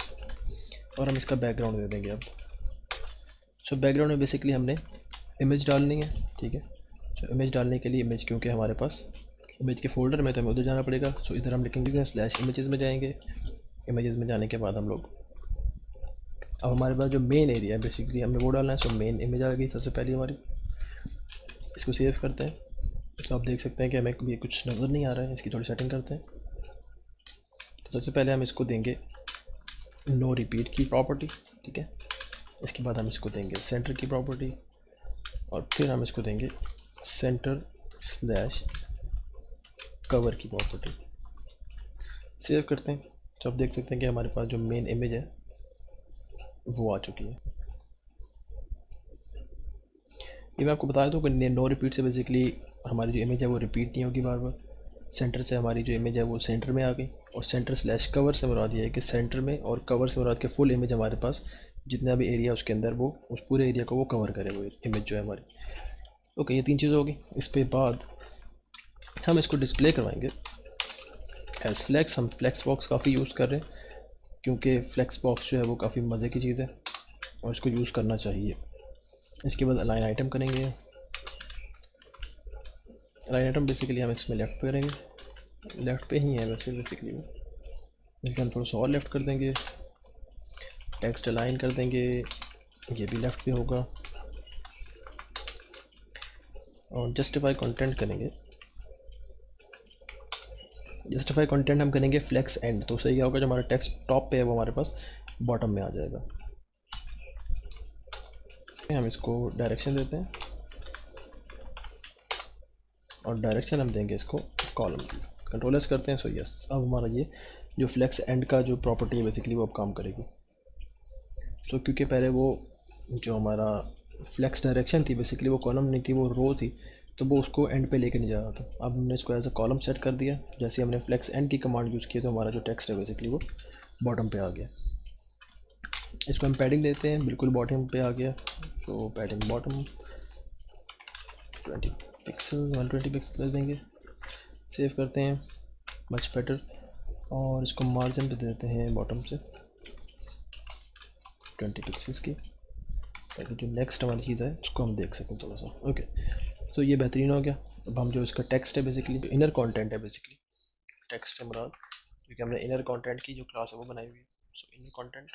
और हम इसका बैकग्राउंड दे देंगे अब। सो बैकग्राउंड में बेसिकली हमने इमेज डालनी है, ठीक है। सो इमेज डालने के लिए इमेज, क्योंकि हमारे पास इमेज के फोल्डर में, तो हमें उधर जाना पड़ेगा। सो इधर हम लिखेंगे /images में जाएंगे। इमेजेस में जाने के बाद हम लोग, अब हमारे पास जो मेन एरिया है बेसिकली हमें वो डालना है। सो मेन इमेज आ गई सबसे पहले हमारी। इसको सेव करते हैं। तो आप देख सकते हैं कि हमें ये कुछ नज़र नहीं आ रहा है। इसकी थोड़ी सेटिंग करते हैं। तो सबसे पहले हम इसको देंगे नो रिपीट की प्रॉपर्टी, ठीक है। इसके बाद हम इसको देंगे सेंटर की प्रॉपर्टी, और फिर हम इसको देंगे center/कवर की प्रॉपर्टी। सेव करते हैं। तो आप देख सकते हैं कि हमारे पास जो मेन इमेज है वो आ चुकी है। ये मैं आपको बताया दूँ कि नो रिपीट से बेसिकली हमारी जो इमेज है वो रिपीट नहीं होगी बार बार। सेंटर से हमारी जो इमेज है वो सेंटर में आ गई, और सेंटर/कवर से मुराद ये है कि सेंटर में, और कवर से मुराद के फुल इमेज हमारे पास जितना भी एरिया उसके अंदर वो उस पूरे एरिया को वो कवर करे, वो इमेज जो है हमारी। ओके, ये तीन चीज़ें होगी। इस पे बाद हम इसको डिस्प्ले करवाएंगे एज फ्लैक्स। हम फ्लैक्स बॉक्स काफ़ी यूज़ कर रहे हैं, क्योंकि फ्लैक्स बॉक्स जो है वो काफ़ी मज़े की चीज़ है और इसको यूज़ करना चाहिए। इसके बाद अलाइन आइटम करेंगे। अलाइन आइटम बेसिकली हम इसमें लेफ़्ट पे करेंगे, लेफ़्ट पे ही है वैसे बेसिकली वो, लेकिन हम थोड़ा सा और लेफ़्ट कर देंगे। टेक्स्ट अलाइन कर देंगे, ये भी लेफ़्ट पे होगा। और जस्टिफाई कंटेंट करेंगे। जस्टिफाई कंटेंट हम करेंगे फ्लेक्स एंड। तो उससे क्या होगा, जो हमारा टेक्स्ट टॉप पे है वो हमारे पास बॉटम में आ जाएगा। हम इसको डायरेक्शन देते हैं, और डायरेक्शन हम देंगे इसको कॉलम की। कंट्रोल S करते हैं। सो यस, अब हमारा ये जो फ्लेक्स एंड का जो प्रॉपर्टी है बेसिकली वो अब काम करेगी। सो क्योंकि पहले वो जो हमारा फ्लेक्स डायरेक्शन थी बेसिकली, वो कॉलम नहीं थी, वो रो थी, तो वो उसको एंड पे लेके नहीं जा रहा था। अब हमने इसको एज अ कॉलम सेट कर दिया। जैसे हमने फ्लेक्स एंड की कमांड यूज़ की तो हमारा जो टेक्स्ट है बेसिकली वो बॉटम पे आ गया। इसको हम पैडिंग देते हैं, बिल्कुल बॉटम पे आ गया। तो पैडिंग बॉटम 20 पिक्सल्स, 120 पिक्सल देंगे। सेव करते हैं, मच बेटर। और इसको मार्जिन पे देते हैं बॉटम से 20 पिक्सल्स की, ताकि जो नेक्स्ट हमारी चीज़ है उसको हम देख सकें थोड़ा सा। ओके, तो ये बेहतरीन हो गया। अब हम जो इसका टेक्स्ट है बेसिकली, इनर कंटेंट है बेसिकली, टेक्स्ट है मुराद, क्योंकि हमने इनर कंटेंट की जो क्लास है वो बनाई हुई है। सो इनर कंटेंट,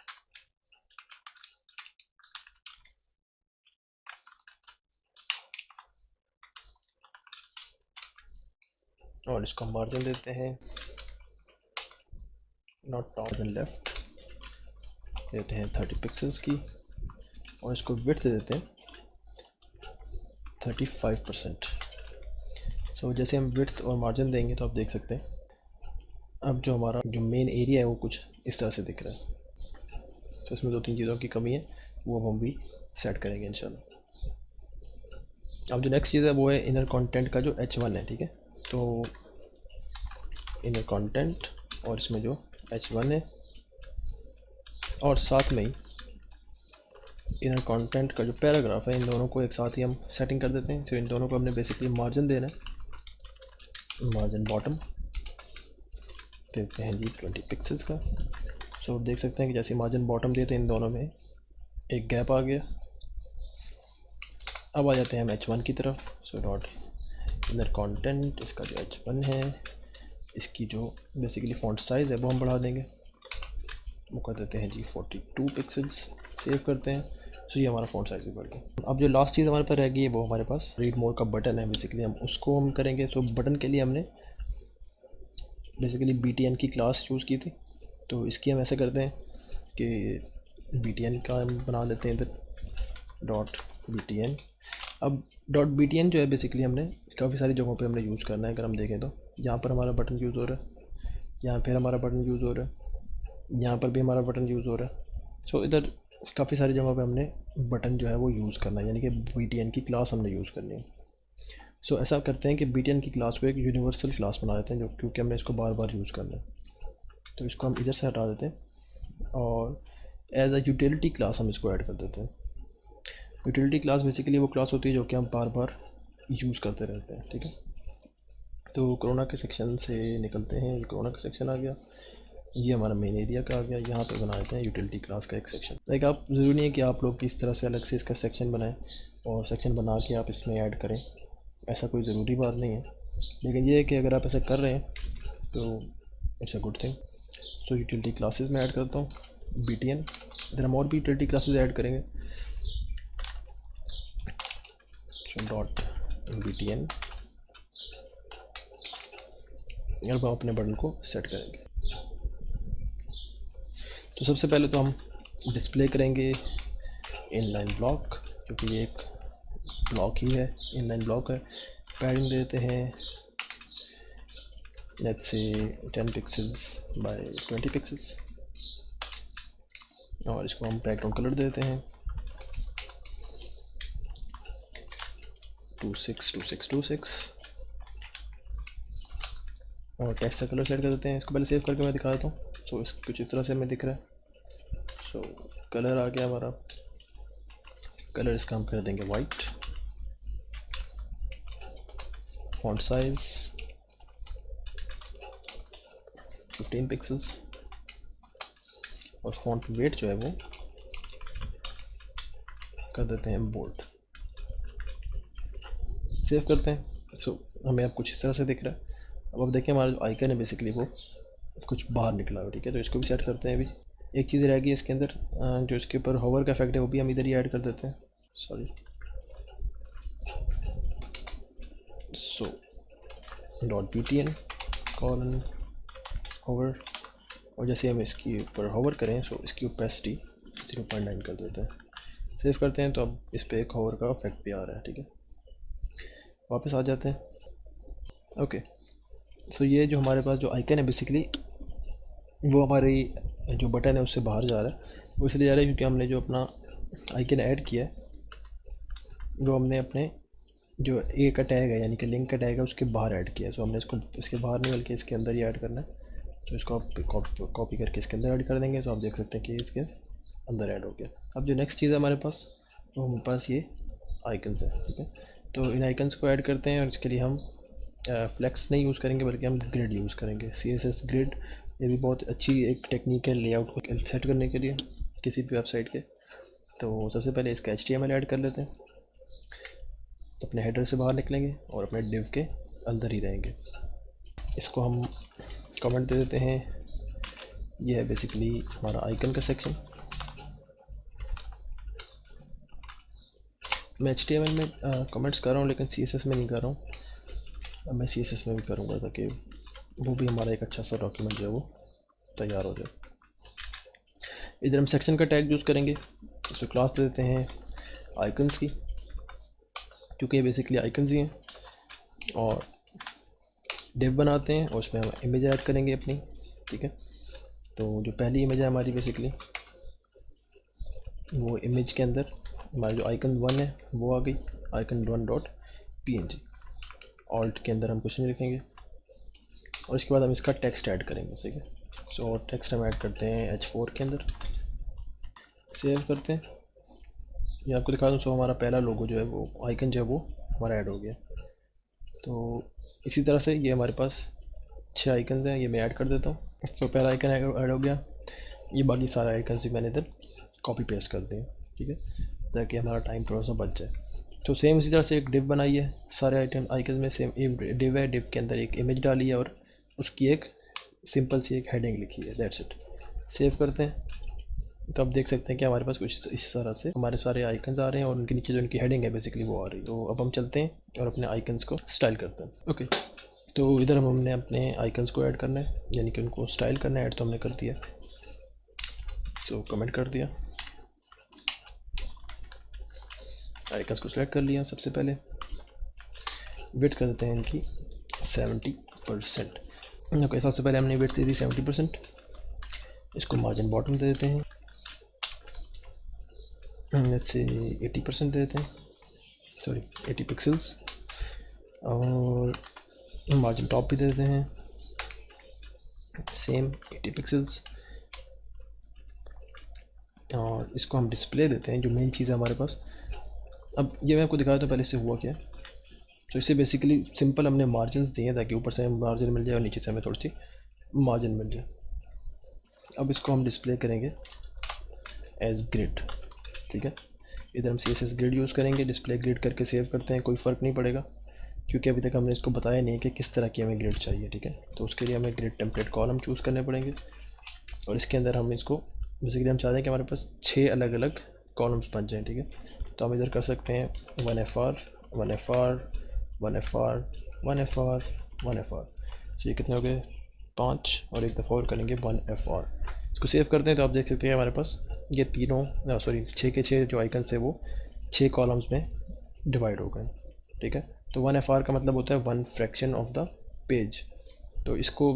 और इसको मार्जिन देते हैं नॉट टॉप एंड लेफ्ट, देते हैं 30 पिक्सल्स की, और इसको विड्थ देते हैं 35%। सो जैसे हम विड्थ और मार्जिन देंगे तो आप देख सकते हैं अब जो हमारा जो मेन एरिया है वो कुछ इस तरह से दिख रहा है। तो इसमें 2-3 चीज़ों की कमी है, वो अब हम भी सेट करेंगे इंशाल्लाह। अब जो नेक्स्ट चीज़ है वो है इनर कंटेंट का जो H1 है, ठीक है। तो इनर कंटेंट, और इसमें जो H1 है, और साथ में ही इनर कंटेंट का जो पैराग्राफ है, इन दोनों को एक साथ ही हम सेटिंग कर देते हैं। तो इन दोनों को हमने बेसिकली मार्जिन देना है, मार्जिन बॉटम देते हैं जी 20 पिक्सल्स का। सो देख सकते हैं कि जैसे मार्जिन बॉटम दिए तो इन दोनों में एक गैप आ गया। अब आ जाते हैं हम H1 की तरफ। सो डॉट इनर कंटेंट, इसका जो H1 है, इसकी जो बेसिकली फ़ॉन्ट साइज़ है वो हम बढ़ा देंगे, वो कर देते हैं जी 42 पिक्सल्स। सेव करते हैं। सो ये हमारा फ़ॉन्ट साइज़ भी बढ़ गया। अब जो लास्ट चीज़ हमारे पास रह गई है वो हमारे पास रीड मोर का बटन है, बेसिकली हम उसको हम करेंगे। सो बटन के लिए हमने बेसिकली BTN की क्लास चूज़ की थी, तो इसकी हम ऐसे करते हैं कि BTN का हम बना देते हैं इधर डॉट BTN। अब डॉट BTN जो है बेसिकली हमने काफ़ी सारी जगहों पे हमने यूज़ करना है। अगर हम देखें तो यहाँ पर हमारा बटन यूज़ हो रहा है, यहाँ फिर हमारा बटन यूज़ हो रहा है, यहाँ पर भी हमारा बटन यूज़ हो रहा है। सो इधर काफ़ी सारी जगहों पे हमने बटन जो है वो यूज़ करना है, यानी कि BTN की क्लास हमने यूज़ करनी है। सो ऐसा करते हैं कि BTN की क्लास को एक यूनिवर्सल क्लास बना देते हैं, जो क्योंकि हमने इसको बार बार यूज़ करना है। तो इसको हम इधर से हटा देते हैं और एज अ यूटिलिटी क्लास हम इसको ऐड कर देते हैं। यूटिलिटी क्लास बेसिकली वो क्लास होती है जो कि हम बार बार यूज़ करते रहते हैं, ठीक है। तो कोरोना के सेक्शन से निकलते हैं, ये कोरोना का सेक्शन आ गया, ये हमारा मेन एरिया का आ गया। यहाँ पे बना देते हैं यूटिलिटी क्लास का एक सेक्शन। लाइक आप ज़रूरी नहीं है कि आप लोग इस तरह से अलग से इसका सेक्शन बनाएं और सेक्शन बना के आप इसमें ऐड करें, ऐसा कोई ज़रूरी बात नहीं है, लेकिन ये है कि अगर आप ऐसा कर रहे हैं तो it's a good thing. So utility classes में ऐड करता हूँ BTN। इधर हम और भी यूटिलिटी क्लासेस ऐड करेंगे। सो डॉट BTN, अब हम अपने बटन को सेट करेंगे। तो सबसे पहले तो हम डिस्प्ले करेंगे इनलाइन ब्लॉक, क्योंकि ये एक ब्लॉक ही है, इनलाइन ब्लॉक है। पैडिंग देते हैं लेट्स से 10 पिक्सल्स बाय 20 पिक्सल्स, और इसको हम बैकग्राउंड कलर देते हैं 262626, और टेक्स्ट का कलर सेट कर देते हैं। इसको पहले सेव करके मैं दिखा देता हूँ। सो इस कुछ इस तरह से हमें दिख रहा है। सो कलर आ गया हमारा, कलर इसका हम कर देंगे वाइट। फॉन्ट साइज 15 पिक्सल्स, और फॉन्ट वेट जो है वो कर देते हैं बोल्ड। सेव करते हैं। सो हमें अब कुछ इस तरह से दिख रहा है। अब देखिए हमारा जो आइकन है बेसिकली वो कुछ बाहर निकला हुआ, ठीक है। तो इसको भी सेट करते हैं। अभी एक चीज़ रह गई इसके अंदर, जो इसके ऊपर होवर का इफेक्ट है वो भी हम इधर ही ऐड कर देते हैं। Sorry, so dot BTN colon hover, और जैसे हम इसके ऊपर होवर करें सो इसकी ओपेसिटी 0.9 कर देते हैं। सेव करते हैं। तो अब इस पर एक होवर का इफेक्ट भी आ रहा है, ठीक है। वापस आ जाते हैं। ओके, सो ये जो हमारे पास जो आइकन है बेसिकली वो हमारी जो बटन है उससे बाहर जा रहा है। वो इसलिए जा रहा है क्योंकि हमने जो अपना आइकन ऐड किया है वो हमने अपने जो ए का टैग है यानी कि लिंक का टैग है उसके बाहर ऐड किया है। तो हमने इसको इसके बाहर नहीं बल्कि इसके अंदर ही ऐड करना है। तो इसको आप कॉपी करके इसके अंदर ऐड कर देंगे तो आप देख सकते हैं कि इसके अंदर ऐड हो गया। अब जो नेक्स्ट चीज़ है हमारे पास, वो हमारे पास ये आइकन्स है, ठीक है। तो इन आइकन्स को ऐड करते हैं और इसके लिए हम फ्लेक्स नहीं यूज़ करेंगे बल्कि हम ग्रिड यूज़ करेंगे, CSS ग्रिड। ये भी बहुत अच्छी एक टेक्निक है लेआउट को सेट करने के लिए किसी भी वेबसाइट के। तो सबसे पहले इसका HTML ऐड कर लेते हैं। तो अपने हेडर से बाहर निकलेंगे और अपने डिव के अंदर ही रहेंगे। इसको हम कमेंट दे देते हैं। ये है बेसिकली हमारा आइकन का सेक्शन। मैं HTML में कमेंट्स कर रहा हूँ लेकिन CSS में नहीं कर रहा हूँ। अब मैं CSS में भी करूँगा ताकि वो भी हमारा एक अच्छा सा डॉक्यूमेंट जो है वो तैयार हो जाए। इधर हम सेक्शन का टैग यूज़ करेंगे। इसको क्लास दे देते हैं आइकन्स की, क्योंकि ये बेसिकली आइकन्स ही हैं। और डिव बनाते हैं और उसमें हम इमेज ऐड करेंगे अपनी, ठीक है। तो जो पहली इमेज है हमारी बेसिकली वो इमेज के अंदर हमारा जो आइकन 1 है वो आ गई, आइकन 1.png। ऑल्ट के अंदर हम कुछ नहीं लिखेंगे और इसके बाद हम इसका टेक्स्ट ऐड करेंगे, ठीक है। सो टेक्स्ट हम ऐड करते हैं H4 के अंदर, सेव करते हैं। ये आपको दिखा दूँ, सो हमारा पहला लोगो जो है वो आइकन जो है वो हमारा ऐड हो गया। तो इसी तरह से ये हमारे पास 6 आइकन्स हैं, ये मैं ऐड कर देता हूँ। तो पहला आइकन ऐड हो गया। ये बाकी सारे आइकन्स भी मैंने इधर कॉपी पेस्ट कर दिए, ठीक है, ताकि हमारा टाइम थोड़ा सा बच जाए। तो सेम इसी तरह से एक डिव बनाई है, सारे आइकन में सेम डिव है। डिव के अंदर एक इमेज डाली है और उसकी एक सिंपल सी एक हेडिंग लिखी है, दैट्स इट। सेव करते हैं तो आप देख सकते हैं कि हमारे पास कुछ इस तरह से हमारे सारे आइकन्स आ रहे हैं और उनके नीचे जो उनकी हेडिंग है बेसिकली वो आ रही है। तो अब हम चलते हैं और अपने आइकन्स को स्टाइल करते हैं। ओके, तो इधर हमने अपने आइकन्स को ऐड करना है, यानी कि उनको स्टाइल करना है। ऐड तो हमने कर दिया, तो कमेंट कर दिया, आइकन्स को सिलेक्ट कर लिया। सबसे पहले विड्थ कर देते हैं इनकी 70%। ओके, सबसे पहले हमने विड्थ दे दी 70%। इसको मार्जिन बॉटम दे देते हैं, लेट्स से 80% दे देते हैं, सॉरी 80 पिक्सल्स। और मार्जिन टॉप भी दे देते हैं सेम 80 पिक्सल्स। और इसको हम डिस्प्ले देते हैं, जो मेन चीज़ है हमारे पास। अब ये मैं आपको दिखाया था पहले से हुआ क्या है। तो इससे बेसिकली सिंपल हमने मार्जिन दिए हैं ताकि ऊपर से हमें मार्जिन मिल जाए और नीचे से हमें थोड़ी सी मार्जिन मिल जाए। अब इसको हम डिस्प्ले करेंगे एज ग्रिड, ठीक है। इधर हम CSS ग्रिड यूज़ करेंगे, डिस्प्ले ग्रिड करके सेव करते हैं, कोई फ़र्क नहीं पड़ेगा क्योंकि अभी तक हमने इसको बताया नहीं कि किस तरह की हमें ग्रिड चाहिए, ठीक है। तो उसके लिए हमें ग्रिड टेम्पलेट कॉलम चूज़ करने पड़ेंगे और इसके अंदर हम इसको बेसिकली हम चाहते हैं कि हमारे पास 6 अलग अलग कॉलम्स बन जाएँ, ठीक है। तो हम इधर कर सकते हैं 1FR 1FR 1FR 1FR 1FR। तो ये कितने हो गए, 5, और एक दफ़ा और करेंगे 1FR। इसको सेव करते हैं तो आप देख सकते हैं हमारे पास ये तीनों सॉरी 6 के 6 जो आइकन्स है वो 6 कॉलम्स में डिवाइड हो गए, ठीक है। तो 1FR का मतलब होता है 1 फ्रैक्शन ऑफ द पेज। तो इसको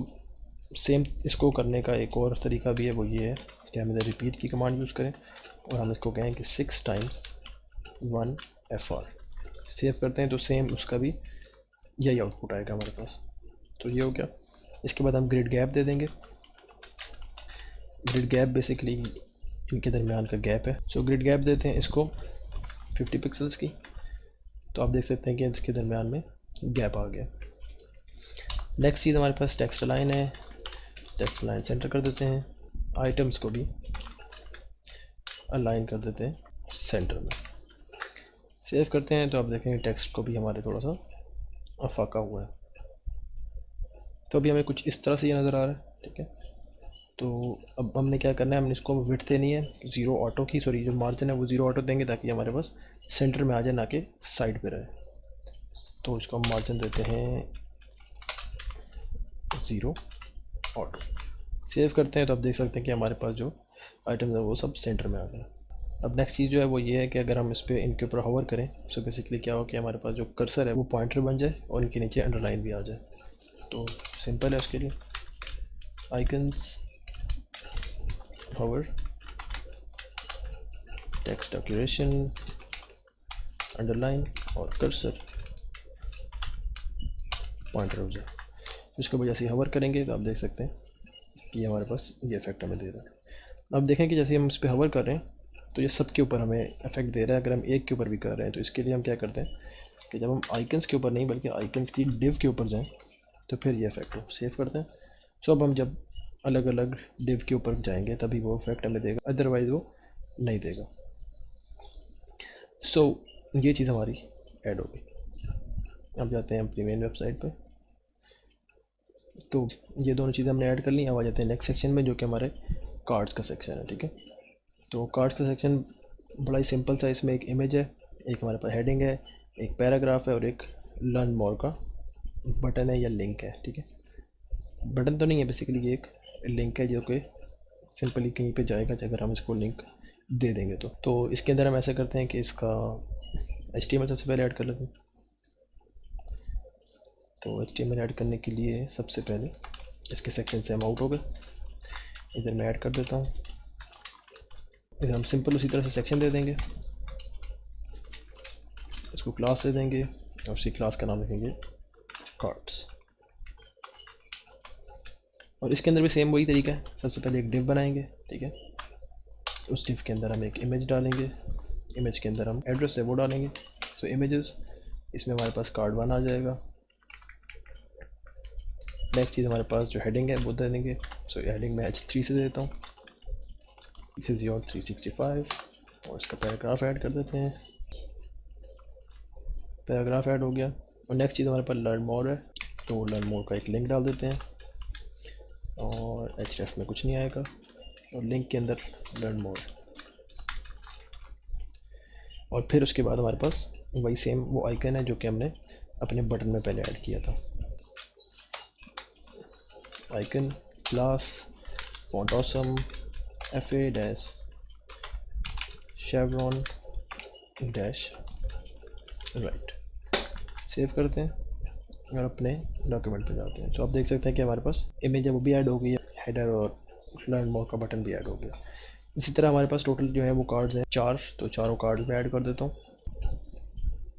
सेम इसको करने का एक और तरीका भी है, वो ये है कि हम इधर रिपीट की कमांड यूज़ करें और हम इसको कहें कि 6 टाइम्स 1FR। सेव करते हैं तो सेम उसका भी यही आउटपुट आएगा हमारे पास। तो ये हो गया। इसके बाद हम ग्रिड गैप दे देंगे। ग्रिड गैप बेसिकली इनके दरमियान का गैप है। सो ग्रिड गैप देते हैं इसको 50 पिक्सल्स की। तो आप देख सकते हैं कि इसके दरमियान में गैप आ गया। नेक्स्ट चीज़ हमारे पास टेक्स्ट लाइन है, टेक्स्ट लाइन सेंटर कर देते हैं। आइटम्स को भी अलाइन कर देते हैं सेंटर में। सेव करते हैं तो आप देखेंगे टेक्स्ट को भी हमारे थोड़ा सा अफाका हुआ है। तो अभी हमें कुछ इस तरह से ये नज़र आ रहा है, ठीक है। तो अब हमने क्या करना है, हमने इसको विड्थ देनी है 0 ऑटो की, सॉरी जो मार्जिन है वो 0 ऑटो देंगे ताकि हमारे पास सेंटर में आ जाए ना कि साइड पे रहे। तो इसको हम मार्जिन देते हैं 0 ऑटो। सेव करते हैं तो आप देख सकते हैं कि हमारे पास जो आइटम्स है वो सब सेंटर में आ गए। अब नेक्स्ट चीज़ जो है वो ये है कि अगर हम इस पर इनके ऊपर होवर करें तो बेसिकली क्या हो कि हमारे पास जो कर्सर है वो पॉइंटर बन जाए और इनके नीचे अंडरलाइन भी आ जाए। तो सिंपल है उसके लिए, icons hover text decoration underline और कर्सर पॉइंटर हो जाए। इसको भी जैसे हवर करेंगे तो आप देख सकते हैं कि हमारे पास ये इफेक्ट हमें दे रहा है। अब देखें कि जैसे हम इस पर हवर कर रहे हैं तो ये सब के ऊपर हमें इफेक्ट दे रहा है। अगर हम एक के ऊपर भी कर रहे हैं तो इसके लिए हम क्या करते हैं कि जब हम आइकन्स के ऊपर नहीं बल्कि आइकन्स की डिव के ऊपर जाएं तो फिर ये इफेक्ट हो सेव करते हैं। सो अब हम जब अलग अलग डिव के ऊपर जाएंगे तभी वो इफेक्ट हमें देगा, अदरवाइज़ वो नहीं देगा। सो ये चीज़ हमारी ऐड हो गई। अब जाते हैं अपनी मेन वेबसाइट पे। तो ये दोनों चीज़ें हमने ऐड कर ली। अब आ जाते हैं नेक्स्ट सेक्शन में जो कि हमारे कार्ड्स का सेक्शन है। ठीक है, तो कार्ड्स का सेक्शन बड़ा ही सिंपल सा। इसमें एक इमेज है, एक हमारे पास हेडिंग है, एक पैराग्राफ है और एक लर्न मोर का बटन है या लिंक है। ठीक है, बटन तो नहीं है, बेसिकली ये एक लिंक है जो कि सिंपली कहीं पे जाएगा अगर हम इसको लिंक दे देंगे तो इसके अंदर हम ऐसा करते हैं कि इसका HTML सबसे पहले ऐड कर लेते हैं। तो HTML ऐड करने के लिए सबसे पहले इसके सेक्शन से हम आउट हो गए, इधर मैं ऐड कर देता हूँ। इधर हम सिंपल उसी तरह से सेक्शन दे देंगे, इसको क्लास दे देंगे और उसी क्लास का नाम लिखेंगे कार्ड्स। और इसके अंदर भी सेम वही तरीका है, सबसे पहले एक डिव बनाएंगे। ठीक है, उस डिव के अंदर हम एक इमेज डालेंगे, इमेज के अंदर हम एड्रेस है वो डालेंगे। तो इमेजेस, इसमें हमारे पास कार्ड 1 आ जाएगा। नेक्स्ट चीज़ हमारे पास जो हेडिंग है वो दे देंगे। सो हेडिंग में H3 से देता हूँ, दिस इज़ योर 365 और इसका पैराग्राफ ऐड कर देते हैं। पैराग्राफ ऐड हो गया। और नेक्स्ट चीज़ हमारे पास लर्न मोर है, तो लर्न मोर का एक लिंक डाल देते हैं और href में कुछ नहीं आएगा और लिंक के अंदर लर्न मोर। और फिर उसके बाद हमारे पास वही सेम वो आइकन है जो कि हमने अपने बटन में पहले ऐड किया था। Icon class font awesome FA dash chevron dash right. Save करते हैं और अपने डॉक्यूमेंट पे जाते हैं। तो आप देख सकते हैं कि हमारे पास इमेज है वो भी ऐड हो गई है, हेडर और लर्न मोर का बटन भी ऐड हो गया। इसी तरह हमारे पास टोटल जो है वो कार्ड्स हैं 4, तो चारों कार्ड्स में ऐड कर देता हूँ।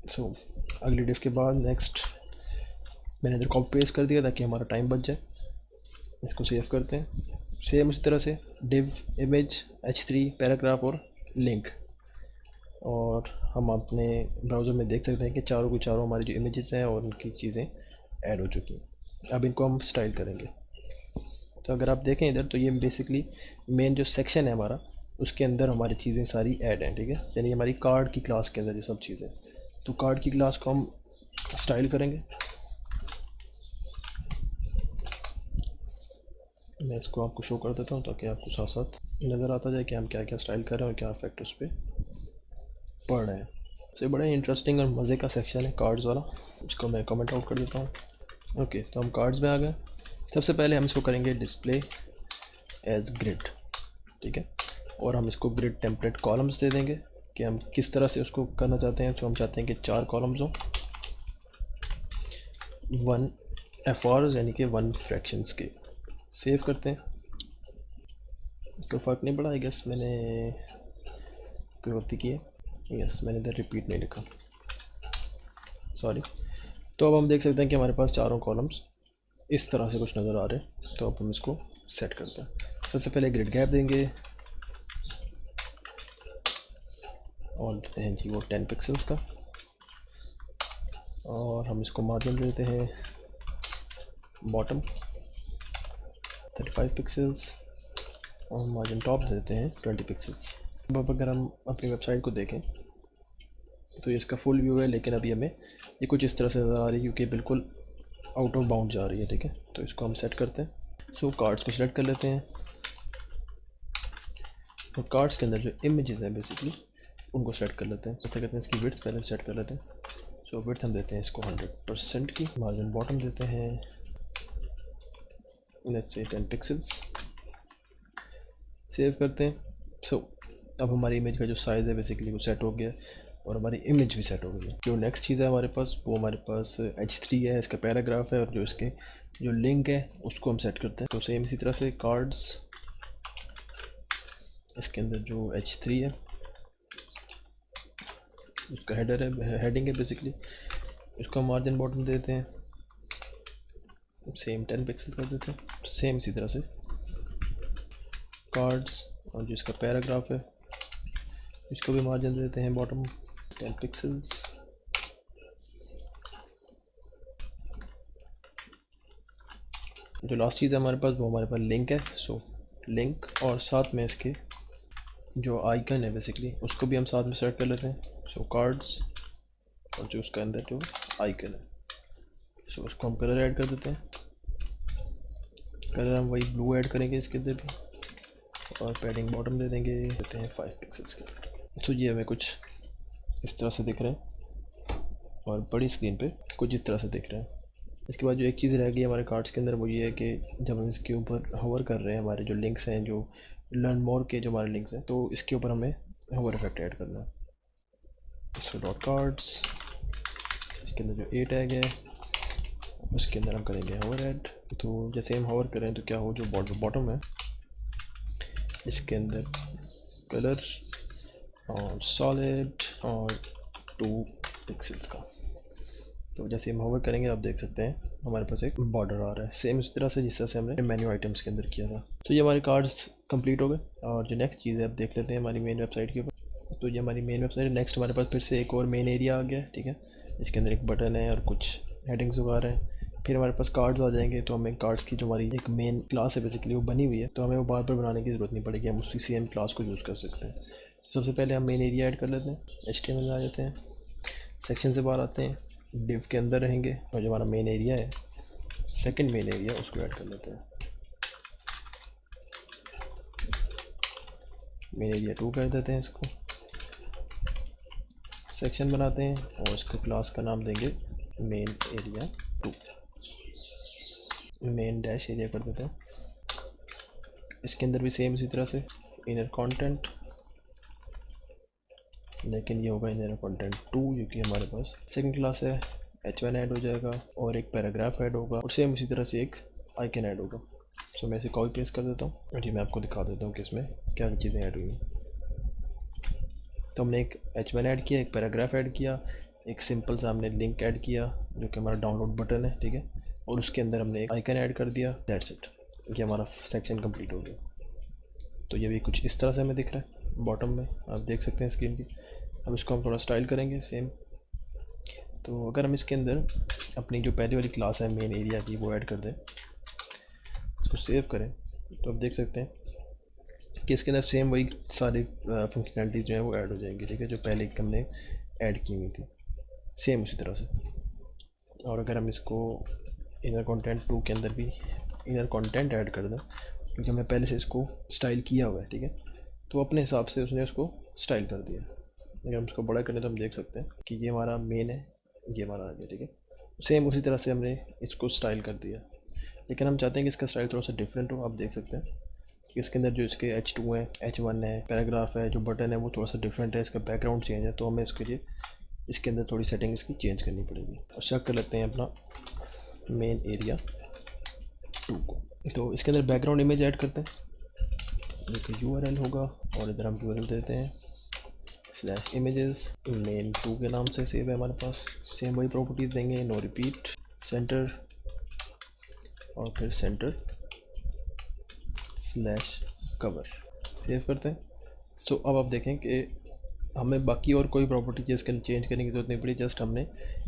सो अगली डिव के बाद नेक्स्ट मैंने इधर कॉपी पेस्ट कर दिया ताकि हमारा टाइम बच जाए। इसको सेव करते हैं। सेम उसी तरह से डिव, इमेज, H3, पैराग्राफ और लिंक। और हम अपने ब्राउज़र में देख सकते हैं कि चारों की चारों हमारी जो इमेजेस हैं और उनकी चीज़ें ऐड हो चुकी हैं। अब इनको हम स्टाइल करेंगे। तो अगर आप देखें इधर तो ये बेसिकली मेन जो सेक्शन है हमारा उसके अंदर हमारी चीज़ें सारी ऐड हैं। ठीक है, यानी हमारी कार्ड की क्लास के अंदर ये सब चीज़ें। तो कार्ड की क्लास को हम स्टाइल करेंगे। मैं इसको आपको शो कर देता हूँ ताकि आपको साथ साथ नज़र आता जाए कि हम क्या क्या स्टाइल कर रहे हैं और क्या इफेक्ट उस पर पड़ रहे हैं। तो ये बड़ा ही इंटरेस्टिंग और मज़े का सेक्शन है कार्ड्स वाला। इसको मैं कमेंट आउट कर देता हूँ। ओके, तो हम कार्ड्स में आ गए। सबसे पहले हम इसको करेंगे डिस्प्ले एज ग्रिड। ठीक है, और हम इसको ग्रिड टेम्पलेट कॉलम्स दे देंगे कि हम किस तरह से उसको करना चाहते हैं। तो हम चाहते हैं कि 4 कॉलम्स हों, 1 FRs यानी कि 1 फ्रैक्शंस के। सेव करते हैं, तो फ़र्क नहीं पड़ा। आई गेस मैंने कोई गलती की है। यस, मैंने इधर रिपीट नहीं लिखा, सॉरी। तो अब हम देख सकते हैं कि हमारे पास चारों कॉलम्स इस तरह से कुछ नज़र आ रहे हैं। तो अब हम इसको सेट करते हैं। सबसे पहले ग्रिड गैप देंगे और देते हैं जी वो 10 पिक्सल्स का। और हम इसको मार्जिन देते हैं बॉटम 35 पिक्सल्स और मार्जिन टॉप देते हैं 20 पिक्सल्स। अब अगर हम अपनी वेबसाइट को देखें तो ये इसका फुल व्यू है, लेकिन अभी हमें ये कुछ इस तरह से नज़र आ रही है क्योंकि बिल्कुल आउट ऑफ बाउंड जा रही है। ठीक है, तो इसको हम सेट करते हैं। सो कार्ड्स को सिलेक्ट कर लेते हैं और कार्ड्स के अंदर जो इमेजेस हैं बेसिकली उनको सेलेक्ट कर लेते हैं। तो क्या कहते हैं इसकी विड्थ पहले सेट कर लेते हैं। सो विड्थ हम देते हैं इसको 100% की। मार्जिन बॉटम देते हैं लेट्स से 10 पिक्सल्स। सेव करते हैं। सो अब हमारी इमेज का जो साइज़ है बेसिकली वो सेट हो गया और हमारी इमेज भी सेट हो गई है। जो नेक्स्ट चीज़ है हमारे पास वो हमारे पास H3 है, इसका पैराग्राफ है और जो इसके जो लिंक है उसको हम सेट करते हैं। तो सेम इसी तरह से कार्ड्स, इसके अंदर जो H3 है उसका हेडर है, हेडिंग है बेसिकली। इसको मार्जिन बॉटम देते हैं, सेम 10 पिक्सल कर देते हैं। सेम इसी तरह से कार्ड्स, और जो इसका पैराग्राफ है इसको भी मार्जिन देते हैं बॉटम 10 पिक्सल्स। जो लास्ट चीज़ है हमारे पास वो हमारे पास लिंक है। सो लिंक और साथ में इसके जो आइकन है बेसिकली उसको भी हम साथ में सेलेक्ट कर लेते हैं। सो कार्ड्स और जो उसका अंदर जो आइकन है, सो उसको हम कलर ऐड कर देते हैं। कलर हम वही ब्लू ऐड करेंगे इसके अंदर भी, और पैडिंग बॉटम दे देंगे, देते हैं 5 पिक्सल्स के। तो ये हमें कुछ इस तरह से दिख रहे हैं और बड़ी स्क्रीन पे कुछ इस तरह से दिख रहे हैं। इसके बाद जो एक चीज़ रह गई हमारे कार्ड्स के अंदर वो ये है कि जब हम इसके ऊपर हवर कर रहे हैं, हमारे जो लिंक्स हैं, जो लर्न मोर के जो हमारे लिंक्स हैं, तो इसके ऊपर हमें हवर इफेक्ट ऐड करना है। सो डॉट कार्ड्स, इसके अंदर जो ए टैग है उसके अंदर हम करेंगे हवर ऐड। तो जैसे हम हवर करें तो क्या हो, जो बॉटम है इसके अंदर कलर और सॉलिड और 2 पिक्सल्स का। तो जैसे हम होवर करेंगे आप देख सकते हैं हमारे पास एक बॉर्डर आ रहा है, सेम इस तरह से जिस तरह से हमने मेन्यू आइटम्स के अंदर किया था। तो ये हमारे कार्ड्स कंप्लीट हो गए। और जो नेक्स्ट चीज़ है अब देख लेते हैं हमारी मेन वेबसाइट के ऊपर। तो ये हमारी मेन वेबसाइट है। नेक्स्ट हमारे पास फिर से एक और मेन एरिया आ गया है, ठीक है। इसके अंदर एक बटन है और कुछ हेडिंग्स वगैरह हैं। फिर हमारे पास कार्ड्स आ जाएंगे, तो हमें कार्ड्स की जो हमारी एक मेन क्लास है बेसिकली वो बनी हुई है, तो हमें वो बार बार बनाने की ज़रूरत नहीं पड़ेगी, हम उसी सेम क्लास को यूज़ कर सकते हैं। सबसे पहले हम मेन एरिया ऐड कर लेते हैं, HTML में आ जाते हैं, सेक्शन से बाहर आते हैं, डिव के अंदर रहेंगे और जो हमारा मेन एरिया है, सेकंड मेन एरिया, उसको ऐड कर लेते हैं। मेन एरिया 2 कर देते हैं, इसको सेक्शन बनाते हैं और इसको क्लास का नाम देंगे main area 2, main dash area कर देते हैं। इसके अंदर भी सेम इसी तरह से इनर कंटेंट, लेकिन ये होगा इनर कंटेंट 2 जो कि हमारे पास सेकंड क्लास है। H1 ऐड हो जाएगा और एक पैराग्राफ ऐड होगा और सेम उसी तरह से एक आइकन ऐड होगा। सो मैं इसे कॉपी पेस्ट कर देता हूँ और ये मैं आपको दिखा देता हूँ कि इसमें क्या चीज़ें ऐड हुई हैं। तो हमने एक H1 ऐड किया, एक पैराग्राफ ऐड किया, एक सिंपल सा हमने लिंक ऐड किया जो कि हमारा डाउनलोड बटन है, ठीक है, और उसके अंदर हमने एक आइकन ऐड कर दिया। दैट्स इट, ये हमारा सेक्शन कंप्लीट हो गया। तो ये भी कुछ इस तरह से हमें दिख रहा है बॉटम में, आप देख सकते हैं स्क्रीन की। अब इसको हम थोड़ा स्टाइल करेंगे सेम। तो अगर हम इसके अंदर अपनी जो पहले वाली क्लास है मेन एरिया की वो ऐड कर दें, इसको सेव करें, तो आप देख सकते हैं कि इसके अंदर सेम वही सारी फंक्शनैलिटीज़ जो हैं वो ऐड हो जाएंगी, ठीक है, जो पहले हमने ऐड की हुई थी, सेम उसी तरह से। और अगर हम इसको इनर कंटेंट 2 के अंदर भी इनर कंटेंट ऐड कर दें, क्योंकि हमने पहले से इसको स्टाइल किया हुआ है, ठीक है, तो अपने हिसाब से उसने उसको स्टाइल कर दिया। अगर हम इसको बड़ा करें तो हम देख सकते हैं कि ये हमारा मेन है, ये हमारा आ गया, ठीक है। सेम उसी तरह से हमने इसको स्टाइल कर दिया, लेकिन हम चाहते हैं कि इसका स्टाइल थोड़ा सा डिफरेंट हो। आप देख सकते हैं कि इसके अंदर जो इसके H2 है, H1 है, पैराग्राफ है, जो बटन है वो थोड़ा सा डिफरेंट है, इसका बैकग्राउंड चेंज है, तो हमें इसके लिए इसके अंदर थोड़ी सेटिंग इसकी चेंज करनी पड़ेगी। और चेक कर लेते हैं अपना मेन एरिया 2 को। तो इसके अंदर बैकग्राउंड इमेज ऐड करते हैं, जो कि URL होगा, और इधर हम URL देते हैं /images मेन 2 के नाम से सेव है हमारे पास। सेम वही प्रॉपर्टीज देंगे, नो रिपीट, सेंटर, और फिर सेंटर /cover, सेव करते हैं। सो अब आप देखें कि हमें बाकी और कोई प्रॉपर्टी इसके अंदर चेंज करने की जरूरत नहीं पड़ी, जस्ट हमने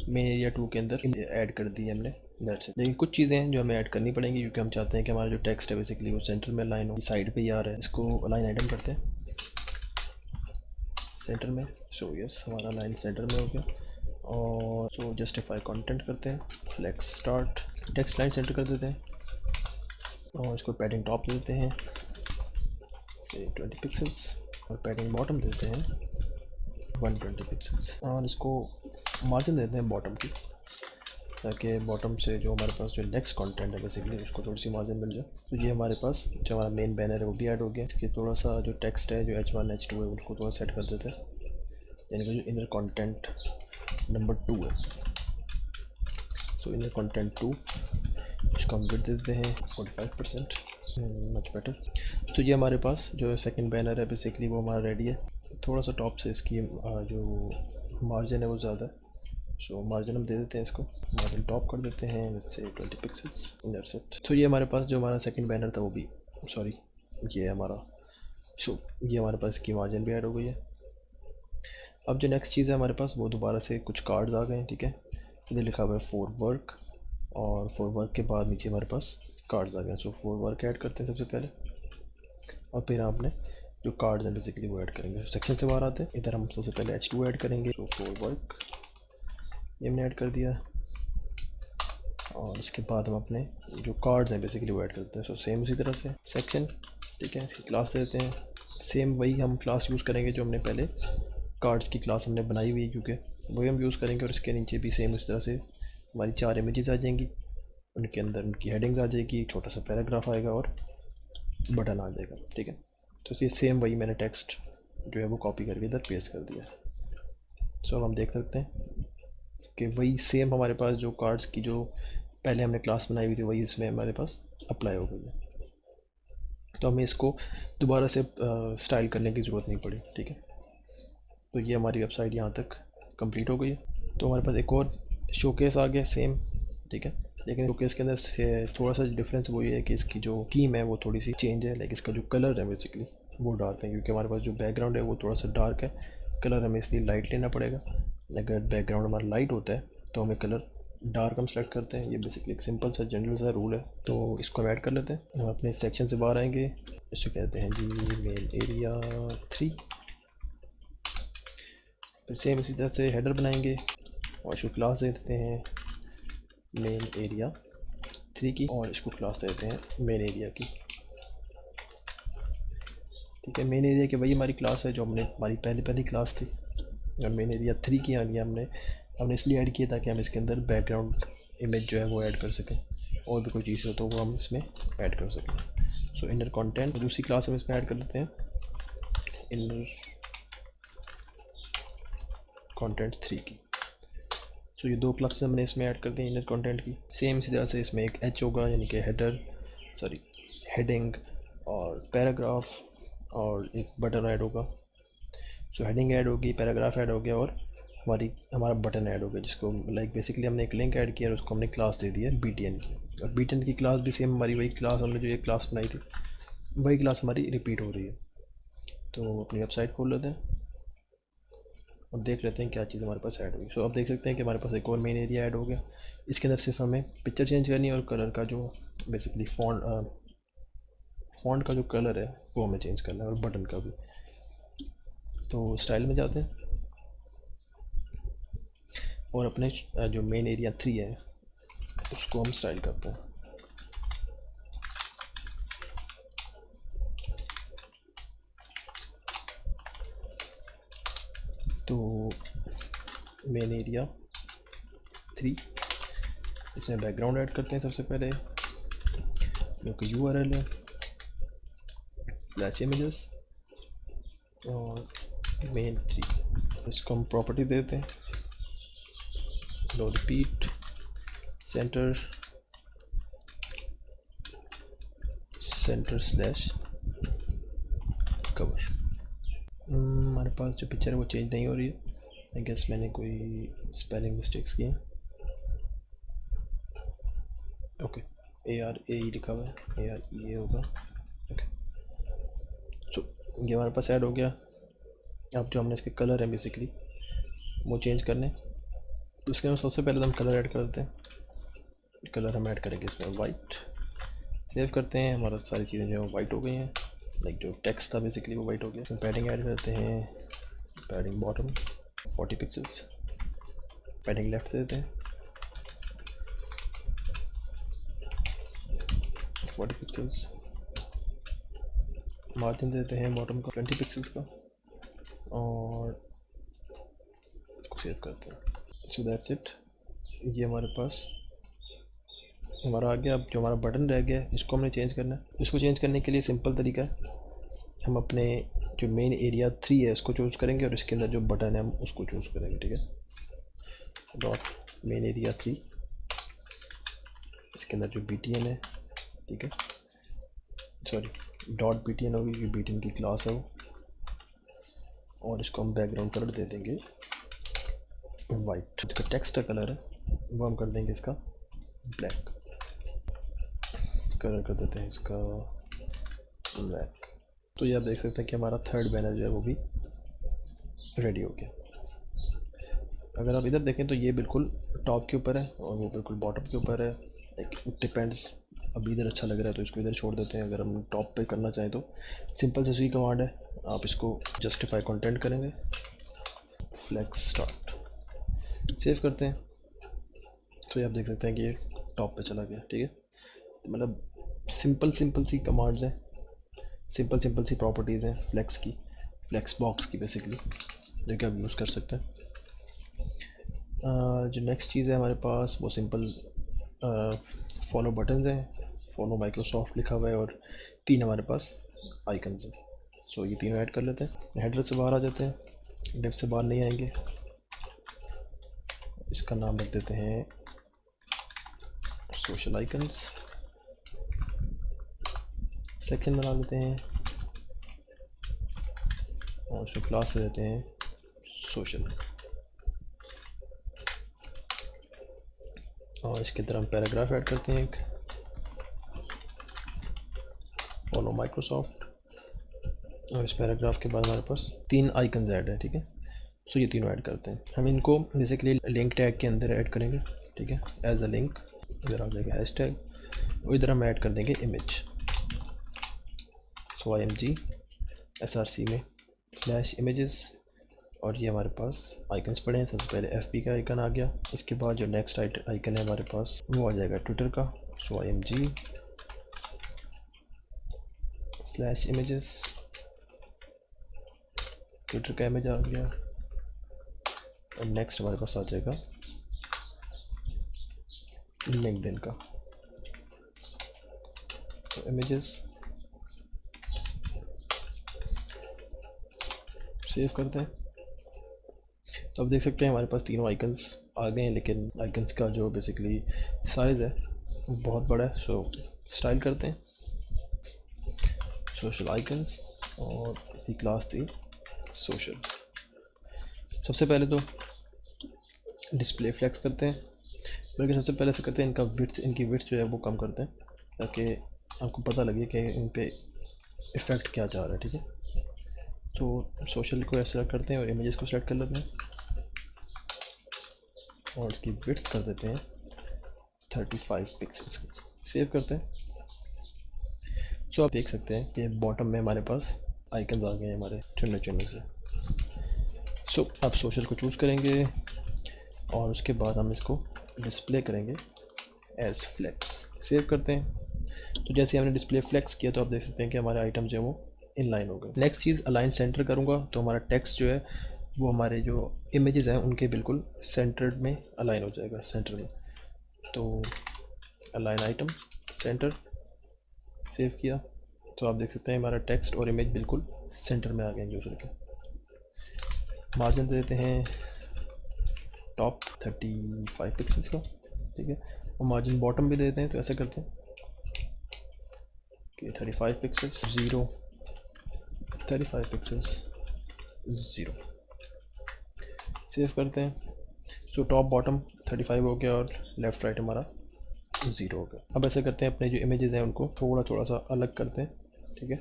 मेन एरिया 2 के अंदर ऐड कर दी हमने, दैट्स इट। लेकिन कुछ चीज़ें हैं जो हमें ऐड करनी पड़ेंगी, क्योंकि हम चाहते हैं कि हमारा जो टेक्स्ट है बेसिकली वो सेंटर में लाइन हो, साइड पे ही आ रहा है। इसको अलाइन आइटम करते हैं सेंटर में। सो यस, हमारा लाइन सेंटर में हो गया। और सो जस्टिफाई कंटेंट करते हैं, flex start, text line centre कर देते हैं, और इसको पैडिंग टॉप दे देते हैं से 20 पिक्सल्स, और पैडिंग बॉटम देते हैं 120 पिक्सल्स, और इसको मार्जिन देते हैं बॉटम की, ताकि बॉटम से जो हमारे पास जो नेक्स्ट कंटेंट है बेसिकली उसको थोड़ी सी मार्जिन मिल जाए। तो ये हमारे पास जो हमारा मेन बैनर है वो भी ऐड हो गया। इसके थोड़ा सा जो टेक्स्ट है, जो H1 H2 है, उनको थोड़ा सेट कर देते हैं, यानी कि जो इनर कंटेंट नंबर 2 है, सो इनर कंटेंट 2, इसको हम विड्थ देते हैं 45%, मच बेटर। तो ये हमारे पास जो सेकंड बैनर है बेसिकली वो हमारा रेडी है। थोड़ा सा टॉप से इसकी जो मार्जिन है वो ज़्यादा है, सो मार्जिन हम दे देते हैं इसको, मार्जिन टॉप कर देते हैं let's say 20 pixels, that's it. तो ये हमारे पास जो हमारा सेकंड बैनर था वो भी, सॉरी ये हमारा, सो ये हमारे पास इसकी मार्जिन भी ऐड हो गई है। अब जो नेक्स्ट चीज़ है हमारे पास वो दोबारा से कुछ कार्ड्स आ गए हैं, ठीक है। इधर लिखा हुआ है फॉर वर्क, और फॉर वर्क के बाद नीचे हमारे पास कार्ड्स आ गए हैं। सो फॉर वर्क ऐड करते हैं सबसे पहले, और फिर हम अपने जो कार्ड्स हैं बेसिकली वो ऐड करेंगे। तो सेक्शन से बाहर आते हैं, इधर हम सबसे पहले H2 ऐड करेंगे। तो फॉर वर्क ये हमने ऐड कर दिया, और इसके बाद हम अपने जो कार्ड्स हैं बेसिकली वो ऐड करते हैं। सो सेम उसी तरह से सेक्शन, ठीक है, इसकी क्लास दे देते हैं। सेम वही हम क्लास यूज़ करेंगे जो हमने पहले कार्ड्स की क्लास हमने बनाई हुई है, क्योंकि वही हम यूज़ करेंगे। और इसके नीचे भी सेम उसी तरह से हमारी 4 इमेजेस आ जाएंगी, उनके अंदर उनकी हेडिंग्स आ जाएगी, छोटा सा पैराग्राफ आएगा और बटन आ जाएगा, ठीक है। तो ये सेम वही मैंने टेक्स्ट जो है वो कॉपी करके इधर पेस्ट कर दिया। सो अब हम देख सकते हैं कि वही सेम हमारे पास जो कार्ड्स की जो पहले हमने क्लास बनाई हुई थी वही इसमें हमारे पास अप्लाई हो गई है। तो हमें इसको दोबारा से स्टाइल करने की ज़रूरत नहीं पड़ी, ठीक है। तो ये हमारी वेबसाइट यहाँ तक कंप्लीट हो गई है। तो हमारे पास एक और शोकेस आ गया सेम, ठीक है, लेकिन शोकेस के अंदर से थोड़ा सा डिफरेंस वो ये है कि इसकी जो थीम है वो थोड़ी सी चेंज है, लेकिन इसका जो कलर है बेसिकली वो डार्क है, क्योंकि हमारे पास जो बैकग्राउंड है वो थोड़ा सा डार्क है। कलर हमें इसलिए लाइट लेना पड़ेगा। अगर बैकग्राउंड हमारा लाइट होता है तो हमें कलर डार्क हम सेलेक्ट करते हैं। ये बेसिकली एक सिंपल सा जनरल सा रूल है, तो इसको हम ऐड कर लेते हैं। हम अपने सेक्शन से बाहर आएंगे, इसको कहते हैं जी मेन एरिया 3। फिर सेम इसी तरह से हेडर बनाएंगे और इसको क्लास दे देते हैं मेन एरिया 3 की, और इसको क्लास दे देते हैं मेन एरिया की, ठीक है। मेन एरिया की वही हमारी क्लास है जो हमने हमारी पहली क्लास थी। और मेन एरिया 3 की आगे हमने इसलिए ऐड किया ताकि हम इसके अंदर बैकग्राउंड इमेज जो है वो ऐड कर सकें, और भी कोई चीज़ हो तो वो हम इसमें ऐड कर सकें। सो इनर कंटेंट दूसरी क्लास हम इसमें ऐड कर देते हैं, इनर कंटेंट 3 की। सो ये 2 क्लासेस हमने इसमें ऐड कर दी इनर कंटेंट की। सेम इसी तरह से इसमें एक एच होगा, यानी कि हेडिंग और पैराग्राफ, और एक बटन ऐड होगा। सो हेडिंग ऐड होगी, पैराग्राफ ऐड हो गया, और हमारा बटन ऐड हो गया, जिसको लाइक बेसिकली हमने एक लिंक ऐड किया और उसको हमने क्लास दे दी है BTN की। और BTN की क्लास भी सेम हमारी वही क्लास, हमने जो एक क्लास बनाई थी वही क्लास हमारी रिपीट हो रही है। तो अपनी वेबसाइट खोल लेते हैं और देख लेते हैं क्या चीज़ हमारे पास ऐड हुई। सो अब देख सकते हैं कि हमारे पास एक और मेन एरिया ऐड हो गया। इसके अंदर सिर्फ हमें पिक्चर चेंज करनी है, और कलर का जो बेसिकली फॉन्ट का जो कलर है वो हमें चेंज करना है, और बटन का भी। तो स्टाइल में जाते हैं और अपने जो मेन एरिया 3 है उसको हम स्टाइल करते हैं। तो मेन एरिया 3, इसमें बैकग्राउंड ऐड करते हैं सबसे पहले, जो कि URL है फ्लैश इमेजेस और मेन 3। इसको हम प्रॉपर्टी देते हैं no repeat centre slash cover. हमारे पास जो पिक्चर है वो चेंज नहीं हो रही है, आई गेस मैंने कोई स्पेलिंग मिस्टेक्स किए हैं। ओके, ARAE लिखा हुआ है, AREA होगा, ओके। सो ये हमारे पास ऐड हो गया। अब जो हमने इसके कलर है बेसिकली वो चेंज करने, तो उसके अंदर सबसे पहले हम कलर ऐड कर देते हैं। कलर हम ऐड करेंगे इसमें वाइट। सेव करते हैं, हमारा सारी चीज़ें जो है वाइट हो गई हैं, लाइक जो टेक्स्ट था बेसिकली वो वाइट हो गया। इसमें पैडिंग ऐड करते हैं, padding bottom 40 pixels, padding left देते हैं 40 पिक्सेल्स, मार्जिन देते हैं बॉटम का 20 पिक्सेल्स का, और इसको सेव करते हैं। सो दैट्स इट, ये हमारे पास हमारा आ गया। अब जो हमारा बटन रह गया इसको हमने चेंज करना है। इसको चेंज करने के लिए सिंपल तरीका है, हम अपने जो मेन एरिया 3 है इसको चूज़ करेंगे, और इसके अंदर जो बटन है हम उसको चूज़ करेंगे, ठीक है। डॉट मेन एरिया 3, इसके अंदर जो BTN है, ठीक है, सॉरी डॉट BTN होगी क्योंकि BTN की क्लास है वो, और इसको हम बैकग्राउंड कलर दे देंगे वाइट। इसका टेक्स्ट का कलर है वो हम कर देंगे इसका ब्लैक। कलर कर देते हैं इसका ब्लैक। तो ये आप देख सकते हैं कि हमारा थर्ड बैनर जो है वो भी रेडी हो गया। अगर आप इधर देखें तो ये बिल्कुल टॉप के ऊपर है और वो बिल्कुल बॉटम के ऊपर है। It depends. अभी इधर अच्छा लग रहा है तो इसको इधर छोड़ देते हैं। अगर हम टॉप पे करना चाहें तो सिंपल से सी कमांड है। आप इसको जस्टिफाई कंटेंट करेंगे, फ्लेक्स स्टार्ट, सेव करते हैं। तो ये आप देख सकते हैं कि ये टॉप पे चला गया। ठीक है, मतलब सिंपल सी कमांड्स हैं, सिंपल सी प्रॉपर्टीज़ हैं फ्लेक्स की, फ्लेक्स बॉक्स की बेसिकली, जो कि आप यूज़ कर सकते हैं। जो नेक्स्ट चीज़ है हमारे पास वो सिंपल फॉलो बटन्स हैं। फॉलो माइक्रोसॉफ्ट लिखा हुआ है और 3 हमारे पास आइकन्स हैं। सो ये तीनों ऐड कर लेते हैं। हेडर से बाहर आ जाते हैं, डिव से बाहर नहीं आएंगे। इसका नाम रख देते हैं सोशल आइकन्स। सेक्शन बना लेते हैं और उसमें क्लास से देते हैं सोशल। और इसके अंदर हम पैराग्राफ ऐड करते हैं एक, फॉलो माइक्रोसॉफ्ट। और इस पैराग्राफ के बाद हमारे पास 3 आइकन्स ऐड है। ठीक है, सो ये तीनों ऐड करते हैं। हम इनको बेसिकली लिंक टैग के अंदर ऐड करेंगे। ठीक है, एज अ लिंक। इधर आ जाएगा हैश टैग और इधर हम ऐड कर देंगे इमेज। सो IMG SRC में स्लैश इमेजेस। और ये हमारे पास आइकन्स पड़े हैं। सबसे पहले FB का आइकन आ गया। इसके बाद जो नेक्स्ट आइकन है हमारे पास वो आ जाएगा ट्विटर का। सो IMG स्लैश इमेजेस, ट्विटर का इमेज आ गया। और नेक्स्ट हमारे पास आ जाएगा लिंक्डइन का। तो इमेजेस सेव करते हैं। तो अब देख सकते हैं हमारे पास तीनों आइकन्स आ गए हैं, लेकिन आइकन्स का जो बेसिकली साइज़ है वो बहुत बड़ा है। सो स्टाइल करते हैं सोशल आइकन्स और इसी क्लास थी सोशल। सबसे पहले तो डिस्प्ले फ्लेक्स करते हैं, बल्कि सबसे पहले से करते हैं इनका विड्थ, इनकी विड्थ जो है वो कम करते हैं ताकि आपको पता लगे कि इन पे इफ़ेक्ट क्या जा रहा है। ठीक है, तो सोशल को सेलेक्ट करते हैं और इमेजेस को सेलेक्ट कर लेते हैं और इसकी विड्थ कर देते हैं 35 पिक्सल्स की। सेव करते हैं। सो आप देख सकते हैं कि बॉटम में हमारे पास आइकन्स आ गए हैं हमारे चुनने से। सो आप सोशल को चूज़ करेंगे और उसके बाद हम इसको डिस्प्ले करेंगे एज फ्लेक्स। सेव करते हैं। तो जैसे हमने डिस्प्ले फ्लेक्स किया तो आप देख सकते हैं कि हमारे आइटम जो है वो इन लाइन हो गए। नेक्स्ट चीज़ अलाइन सेंटर करूँगा तो हमारा टेक्स्ट जो है वो हमारे जो इमेजेस हैं उनके बिल्कुल सेंटर में अलाइन हो जाएगा, सेंटर में। तो अलाइन आइटम सेंटर, सेव किया। तो आप देख सकते हैं हमारा टेक्स्ट और इमेज बिल्कुल सेंटर में आ गए हैं दूसरे के। मार्जिन दे देते हैं टॉप 35 पिक्सल्स का। ठीक है, और मार्जिन बॉटम भी दे देते हैं। तो ऐसे करते हैं कि 35 पिक्सल्स 0, 35 पिक्सल्स 0। सेव करते हैं। सो टॉप बॉटम 35 हो गया और लेफ़्ट राइट हमारा 0 हो गया। अब ऐसे करते हैं अपने जो इमेजेस हैं उनको थोड़ा सा अलग करते हैं। ठीक है,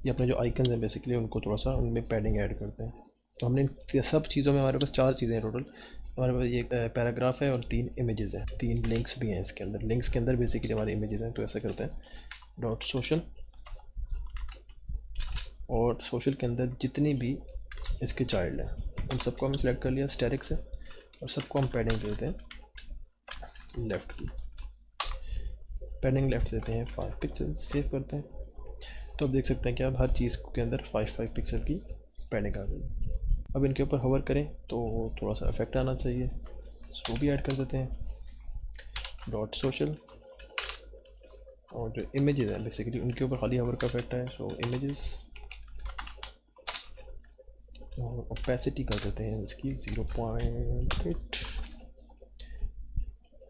ये अपने जो आइकन्स हैं बेसिकली उनको थोड़ा सा उनमें पैडिंग ऐड करते हैं। तो हमने इन सब चीज़ों में हमारे पास 4 चीज़ें हैं टोटल। हमारे पास ये पैराग्राफ है और 3 इमेजेस हैं, 3 लिंक्स भी हैं इसके अंदर। लिंक्स के अंदर बेसिकली हमारे इमेजेस हैं। तो ऐसा करते हैं डॉट सोशल और सोशल के अंदर जितनी भी इसके चाइल्ड हैं उन सबको हमने सेलेक्ट कर लिया स्टैटिक से और सबको हम पैडिंग दे देते हैं लेफ़्ट की। पैडिंग लेफ़्ट देते हैं 5 पिक्सल। सेव करते हैं। तो अब देख सकते हैं कि अब हर चीज़ के अंदर 5 पिक्सल की पैडिंग आ गई। अब इनके ऊपर होवर करें तो थोड़ा सा इफेक्ट आना चाहिए, इसको भी ऐड कर देते हैं डॉट सोशल। और जो इमेजेस हैं बेसिकली उनके ऊपर खाली होवर का इफेक्ट है। सो इमेजेस और ओपेसिटी कर देते हैं इसकी 0.8।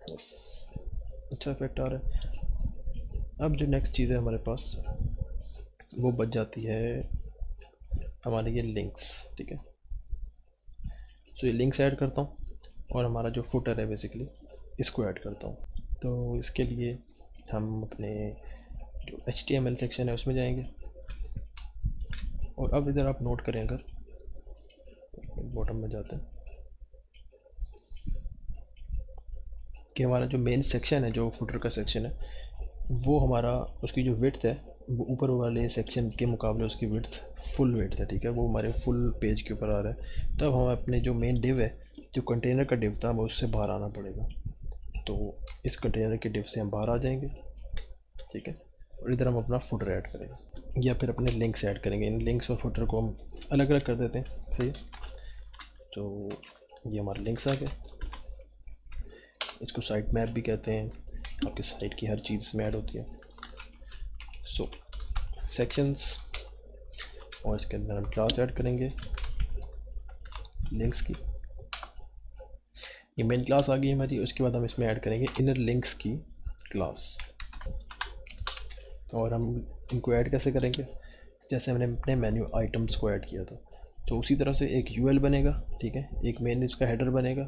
बस अच्छा इफेक्ट आ रहा है। अब जो नेक्स्ट चीज़ है हमारे पास वो बच जाती है हमारे ये लिंक्स। ठीक है, सो ये लिंक्स ऐड करता हूँ। और हमारा जो फुटर है बेसिकली इसको ऐड करता हूँ। तो इसके लिए हम अपने जो HTML सेक्शन है उसमें जाएंगे और अब इधर आप नोट करें, अगर बॉटम में जाते हैं कि हमारा जो मेन सेक्शन है, जो फुटर का सेक्शन है, वो हमारा उसकी जो विड्थ है वो ऊपर वाले सेक्शन के मुकाबले उसकी विड्थ फुल विड्थ है, ठीक है, वो हमारे फुल पेज के ऊपर आ रहा है। तब हम अपने जो मेन डिव है, जो कंटेनर का डिव था, हमें उससे बाहर आना पड़ेगा। तो इस कंटेनर के डिव से हम बाहर आ जाएंगे, ठीक है, और इधर हम अपना फुटर ऐड करेंगे या फिर अपने लिंक्स ऐड करेंगे। इन लिंक्स और फुटर को हम अलग अलग कर देते हैं, सही है। तो ये हमारे लिंक्स आ गए, इसको साइट मैप भी कहते हैं, आपकी साइट की हर चीज़ इसमें ऐड होती है। सो सेक्शंस, और इसके अंदर हम क्लास ऐड करेंगे लिंक्स की। ये मेन क्लास आ गई हमारी। उसके बाद हम इसमें ऐड करेंगे इनर लिंक्स की क्लास। और हम इनको ऐड कैसे करेंगे, जैसे हमने अपने मेन्यू आइटम्स को ऐड किया था, तो उसी तरह से एक यूएल बनेगा, ठीक है, एक मेन इसका हेडर बनेगा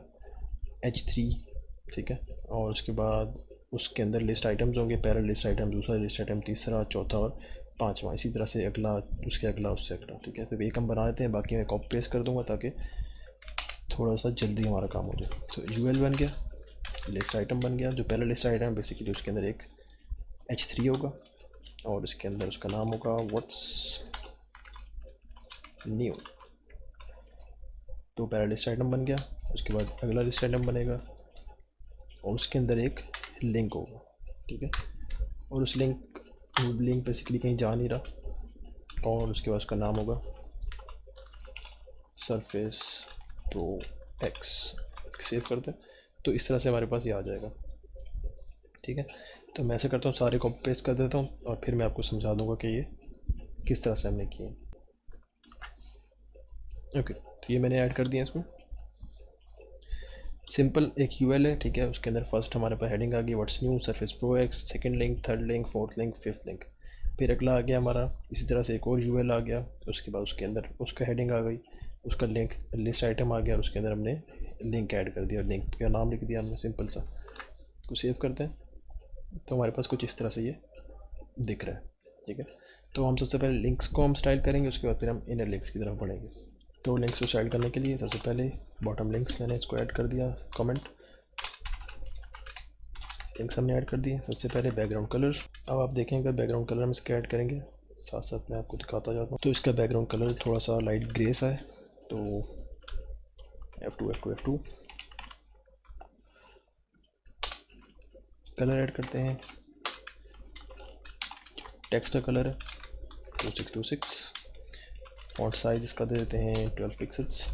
H3, ठीक है, और उसके बाद उसके अंदर लिस्ट आइटम्स होंगे, पहला लिस्ट आइटम, दूसरा लिस्ट आइटम, तीसरा, चौथा और पांचवा, इसी तरह से अगला, उसके अगला, उससे अगला, ठीक है। तो एक हम बना देते हैं, बाकी मैं कॉपी पेस्ट कर दूंगा ताकि थोड़ा सा जल्दी हमारा काम हो जाए। तो यूएल बन गया, लिस्ट आइटम बन गया, जो पहला लिस्ट आइटम है बेसिकली उसके अंदर एक H3 होगा और इसके अंदर उसका नाम होगा व्हाट्स न्यू। तो पहला लिस्ट आइटम बन गया। उसके बाद अगला लिस्ट आइटम बनेगा और उसके अंदर एक लिंक होगा, ठीक है, और उस लिंक बेसिकली कहीं जा नहीं रहा, और उसके बाद उसका नाम होगा सरफेस प्रो एक्स। सेव करते हैं, तो इस तरह से हमारे पास ये आ जाएगा, ठीक है। तो मैं ऐसे करता हूँ, सारे कॉपी पेस्ट कर देता हूँ और फिर मैं आपको समझा दूंगा कि ये किस तरह से हमने किए। ओके, तो ये मैंने ऐड कर दिया इसमें। सिंपल एक यूएल है, ठीक है, उसके अंदर फर्स्ट हमारे पास हेडिंग आ गई what's new, surface pro x, second link, third link, fourth link, fifth link. फिर अगला आ गया हमारा, इसी तरह से एक और यूएल आ गया, उसके बाद उसके अंदर उसका हेडिंग आ गई, उसका लिंक लिस्ट आइटम आ गया और उसके अंदर हमने लिंक ऐड कर दिया और लिंक का नाम लिख दिया हमने, सिंपल सा। तो सेव करते हैं, तो हमारे पास कुछ इस तरह से ये दिख रहा है, ठीक है। तो हम सबसे पहले लिंक्स को हम स्टाइल करेंगे, उसके बाद फिर हम इनर लिंक्स की तरफ बढ़ेंगे। तो लिंक्स को स्टाइल करने के लिए सबसे पहले बॉटम लिंक्स मैंने इसको ऐड कर दिया, कमेंट लिंक्स हमने ऐड कर दिए। सबसे पहले बैकग्राउंड कलर, अब आप देखें अगर बैकग्राउंड कलर हम इसके ऐड करेंगे, साथ साथ मैं आपको दिखाता जाता हूँ। तो इसका बैकग्राउंड कलर थोड़ा सा लाइट ग्रे सा है, तो F2 कलर ऐड करते हैं। टेक्स्ट का कलर है 2626, फॉन्ट साइज इसका दे देते हैं 12 पिक्सल्स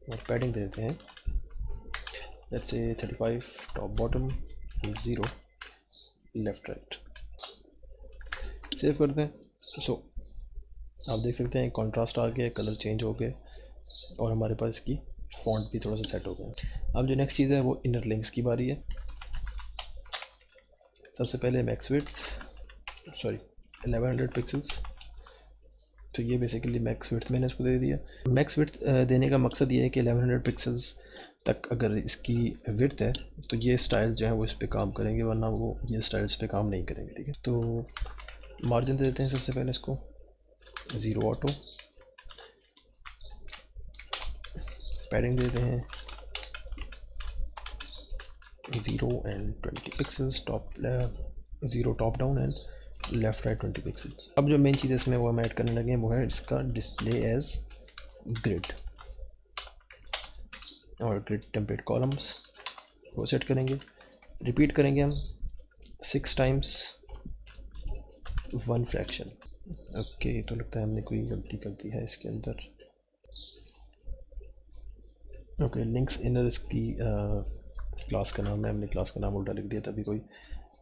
और पैडिंग दे देते हैं लेट्स से 35, top bottom 0, left right. Save करते हैं। सो आप देख सकते हैं कंट्रास्ट आ गया, कलर चेंज हो गए और हमारे पास इसकी फॉन्ट भी थोड़ा सा सेट हो गया। अब जो नेक्स्ट चीज़ है वो इनर लिंक्स की बारी है। सबसे पहले मैक्स विड्थ 1100 पिक्सल्स, तो ये बेसिकली मैक्स विड्थ मैंने इसको दे दिया। मैक्स विड्थ देने का मकसद ये है कि 1100 पिक्सल्स तक अगर इसकी विड्थ है तो ये स्टाइल्स जो हैं वो इस पर काम करेंगे, वरना वो ये स्टाइल्स पे काम नहीं करेंगे, ठीक है। तो मार्जिन दे देते हैं सबसे पहले इसको 0 ऑटो, पैडिंग दे देते हैं 0 and 20 pixels, top 0 top down and left right 20 pixels. अब जो मेन चीज़ इसमें वो हम ऐड करने लगे हैं वो है इसका डिस्प्ले एज ग्रिड और ग्रिड टेम्पलेट कॉलम्स वो सेट करेंगे। रिपीट करेंगे हम 6 टाइम्स 1 फ्रैक्शन। ओके, तो लगता है हमने कोई गलती कर दी है इसके अंदर। ओके, लिंक्स इनर इसकी क्लास का नाम है, हमने क्लास का नाम उल्टा लिख दिया, तभी कोई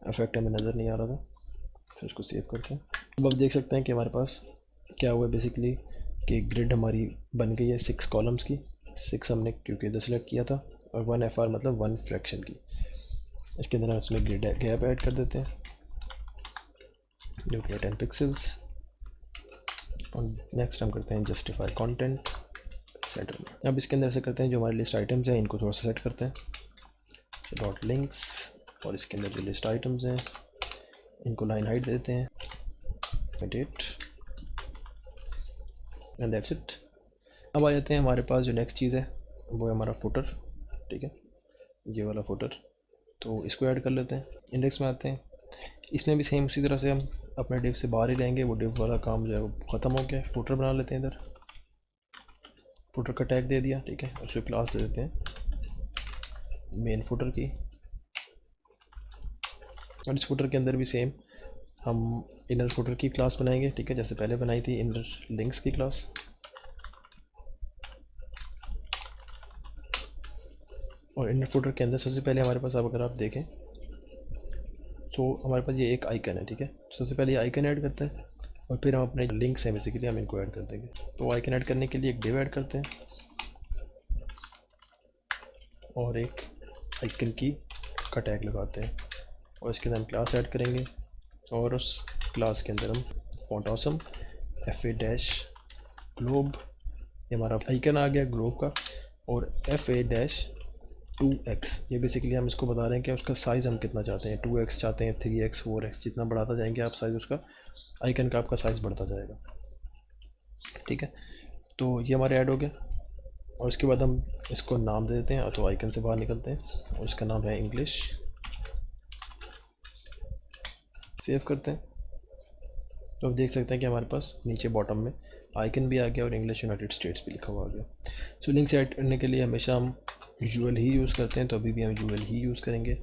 इफेक्ट हमें नज़र नहीं आ रहा था। तो इसको सेव करते हैं। अब आप देख सकते हैं कि हमारे पास क्या हुआ है बेसिकली कि ग्रिड हमारी बन गई है 6 कॉलम्स की। 6 हमने क्योंकि इधर सेलेक्ट किया था और 1 FR मतलब 1 फ्रैक्शन की। इसके अंदर हम इसमें ग्रिड गैप ऐड कर देते हैं जो कि 10 पिक्सल्स। और नेक्स्ट हम करते हैं जस्टिफाई कंटेंट सेंटर में। अब इसके अंदर ऐसे करते हैं, जो हमारे लिस्ट आइटम्स हैं इनको थोड़ा सा सेट करते हैं, डॉट लिंक्स, और इसके अंदर जो लिस्ट आइटम्स हैं इनको लाइन हाइट देते हैं, एडिट, एंड दैट्स इट। अब आ जाते हैं हमारे पास जो नेक्स्ट चीज़ है वो है हमारा फुटर, ठीक है, ये वाला फुटर। तो इसको ऐड कर लेते हैं, इंडेक्स में आते हैं, इसमें भी सेम उसी तरह से हम अपने डिव से बाहर ही लेंगे, वो डिव वाला काम जो है वो ख़त्म हो गया। फुटर बना लेते हैं, इधर फुटर का टैग दे दिया, ठीक है, उसको क्लास दे देते हैं मेन फुटर की, और इस फुटर के अंदर भी सेम हम इनर फुटर की क्लास बनाएंगे, ठीक है, जैसे पहले बनाई थी इनर लिंक्स की क्लास। और इनर फुटर के अंदर सबसे पहले हमारे पास, अब अगर आप देखें तो हमारे पास ये एक आइकन है, ठीक है, सबसे पहले ये आइकन ऐड करते हैं और फिर हम अपने लिंक्स हैं बेसिकली हम इनको ऐड कर देंगे। तो आइकन ऐड करने के लिए एक डिव ऐड करते हैं और एक आइकन की का टैग लगाते हैं, और इसके अंदर हम क्लास ऐड करेंगे, और उस क्लास के अंदर हम font awesome FA dash globe, ये हमारा आइकन आ गया ग्लोब का, और FA डैश 2x, ये बेसिकली हम इसको बता रहे हैं कि उसका साइज़ हम कितना चाहते हैं, 2x चाहते हैं, 3x, 4x, जितना बढ़ाता जाएंगे आप साइज़ उसका, आइकन का आपका साइज़ बढ़ता जाएगा, ठीक है। तो ये हमारे ऐड हो गया, और उसके बाद हम इसको नाम दे देते हैं, तो आइकन से बाहर निकलते हैं और इसका नाम है इंग्लिश, सेव करते हैं। तो अब देख सकते हैं कि हमारे पास नीचे बॉटम में आइकन भी आ गया और इंग्लिश यूनाइटेड स्टेट्स भी लिखा हुआ आ गया। सो लिंक्स ऐड करने के लिए हमेशा हम यूजुअल ही यूज़ करते हैं, तो अभी भी हम यूजुअल ही यूज़ करेंगे।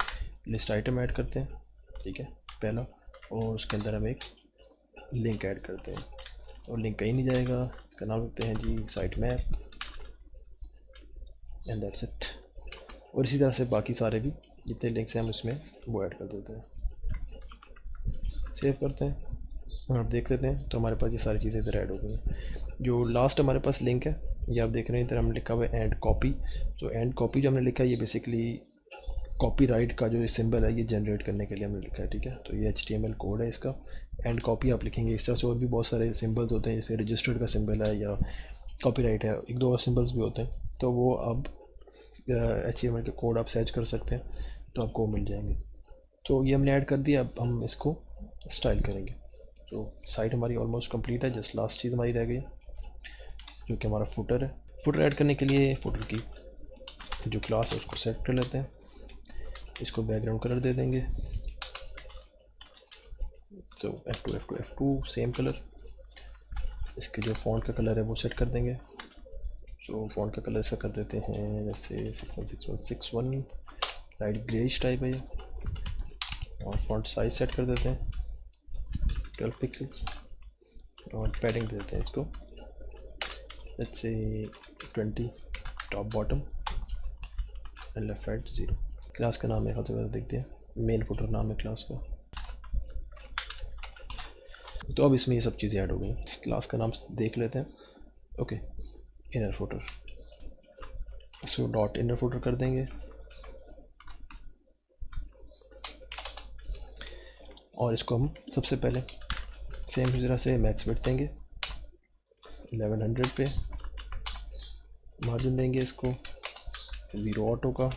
लिस्ट आइटम ऐड करते हैं, ठीक है, पहला, और उसके अंदर हम एक लिंक ऐड करते हैं, और लिंक कहीं नहीं जाएगा, इसका नाम रखते हैं G site map, and that's it. और इसी तरह से बाकी सारे भी जितने लिंक्स हैं हम उसमें वो ऐड कर देते हैं, सेव करते हैं, और आप देख लेते हैं तो हमारे पास ये सारी चीज़ें इधर ऐड हो गई हैं। जो लास्ट हमारे पास लिंक है ये आप देख रहे हैं, इधर हमने लिखा हुआ है एंड कॉपी। तो एंड कॉपी जो हमने लिखा है ये बेसिकली कॉपीराइट का जो सिंबल है ये जनरेट करने के लिए हमने लिखा है, ठीक है। तो ये HTML कोड है इसका, एंड कॉपी आप लिखेंगे। इस तरह से और भी बहुत सारे सिंबल्स होते हैं, जैसे रजिस्टर्ड का सिंबल है या कॉपीराइट है, एक दो और सिंबल्स भी होते हैं, तो वो अब HTML के कोड आप सर्च कर सकते हैं तो आपको मिल जाएंगे। तो ये हमने ऐड कर दिया, अब हम इसको स्टाइल करेंगे। तो साइट हमारी ऑलमोस्ट कंप्लीट है, जस्ट लास्ट चीज़ हमारी रह गई जो कि हमारा फुटर है। फुटर ऐड करने के लिए फुटर की जो क्लास है उसको सेट कर लेते हैं, इसको बैकग्राउंड कलर दे देंगे, तो F2 सेम कलर। इसके जो फॉन्ट का कलर है वो सेट कर देंगे, तो फॉन्ट का कलर ऐसा कर देते हैं जैसे 61661 लाइट ग्रेइश टाइप है ये, और फॉन्ट साइज सेट कर देते हैं 12 पिक्सल्स, और पैडिंग दे देते हैं इसको let's say 20 top bottom and left right 0। Class का नाम है खास देखते हैं, मेन फुटर नाम है क्लास का। तो अब इसमें ये सब चीज़ें ऐड हो गई, क्लास का नाम देख लेते हैं, ओके, इनर फुटर, इसको डॉट इनर फुटर कर देंगे, और इसको हम सबसे पहले सेम इस तरह से मैक्स विड्थ देंगे 1100 पे, मार्जिन देंगे इसको 0 ऑटो का।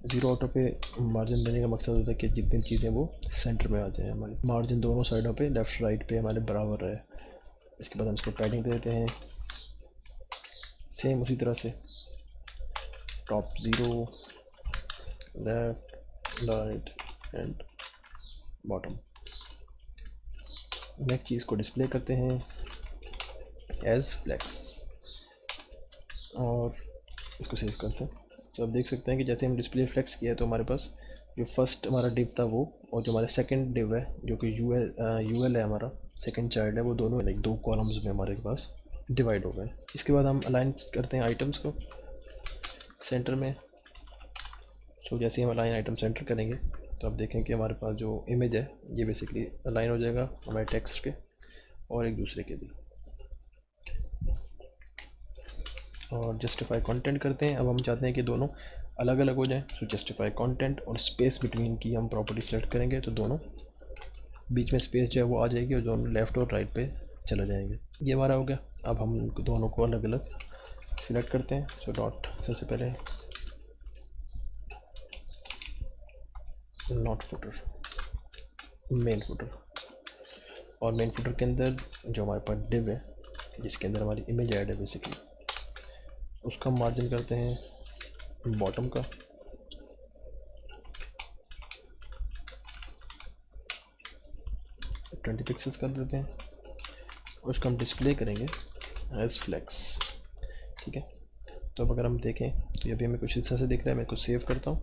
0 ऑटो पे मार्जिन देने का मकसद होता है कि जितनी चीज़ें वो सेंटर में आ जाए, हमारी मार्जिन दोनों साइडों पे लेफ़्ट राइट पे हमारे बराबर रहे। इसके बाद हम इसको पैडिंग दे देते हैं सेम उसी तरह से, top 0 left right and bottom. Next चीज़ को डिस्प्ले करते हैं एज फ्लेक्स, और इसको सेव करते हैं। तो आप देख सकते हैं कि जैसे हम डिस्प्ले फ्लेक्स किया है तो हमारे पास जो फर्स्ट हमारा डिव था वो, और जो हमारे सेकंड डिव है जो कि यूएल है हमारा सेकंड चाइल्ड है, वो दोनों लाइक दो कॉलम्स में हमारे पास डिवाइड हो गए। इसके बाद हम अलाइन करते हैं आइटम्स को सेंटर में। सो जैसे ही हम अलाइन आइटम सेंटर करेंगे तो आप देखें कि हमारे पास जो इमेज है ये बेसिकली अलाइन हो जाएगा हमारे टेक्स्ट के और एक दूसरे के भी। और जस्टिफाई कंटेंट करते हैं, अब हम चाहते हैं कि दोनों अलग अलग हो जाएं, सो जस्टिफाई कंटेंट, और स्पेस बिटवीन की हम प्रॉपर्टी सेलेक्ट करेंगे तो दोनों बीच में स्पेस जो है वो आ जाएगी और दोनों लेफ़्ट और राइट पे चले जाएंगे। ये हमारा हो गया। अब हम दोनों को अलग अलग सिलेक्ट करते हैं। सो डॉट सबसे पहले नॉट फुटर, मेन फुटर, और मेन फुटर के अंदर जो हमारे पास डिव है जिसके अंदर हमारी इमेज ऐड है बेसिकली, उसका मार्जिन करते हैं बॉटम का 20 पिक्सल्स कर देते हैं, और उसको हम डिस्प्ले करेंगे एज फ्लेक्स। ठीक है, तो अब अगर हम देखें तो ये भी हमें कुछ इस तरह से दिख रहा है। मैं कुछ सेव करता हूँ,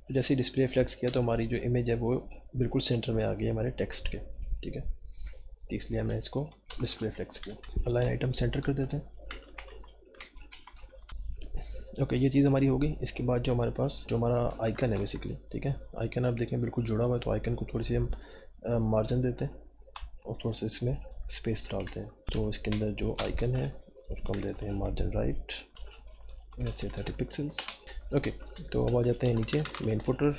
तो जैसे ही डिस्प्ले फ्लेक्स किया तो हमारी जो इमेज है वो बिल्कुल सेंटर में आ गई हमारे टेक्स्ट के। ठीक है, तो इसलिए मैं इसको डिस्प्ले फ्लेक्स किया। अलाइन आइटम सेंटर कर देते हैं। ओके, ये चीज़ हमारी होगी। इसके बाद जो हमारे पास जो हमारा आइकन है बेसिकली, ठीक है, आइकन आप देखें बिल्कुल जुड़ा हुआ है, तो आइकन को थोड़ी सी हम मार्जिन देते हैं और थोड़ा सा इसमें स्पेस डालते हैं। तो इसके अंदर जो आइकन है उसको हम देते हैं मार्जिन राइट, ऐसे 30 पिक्सल्स। ओके, तो अब आ जाते हैं नीचे मेन फुटर,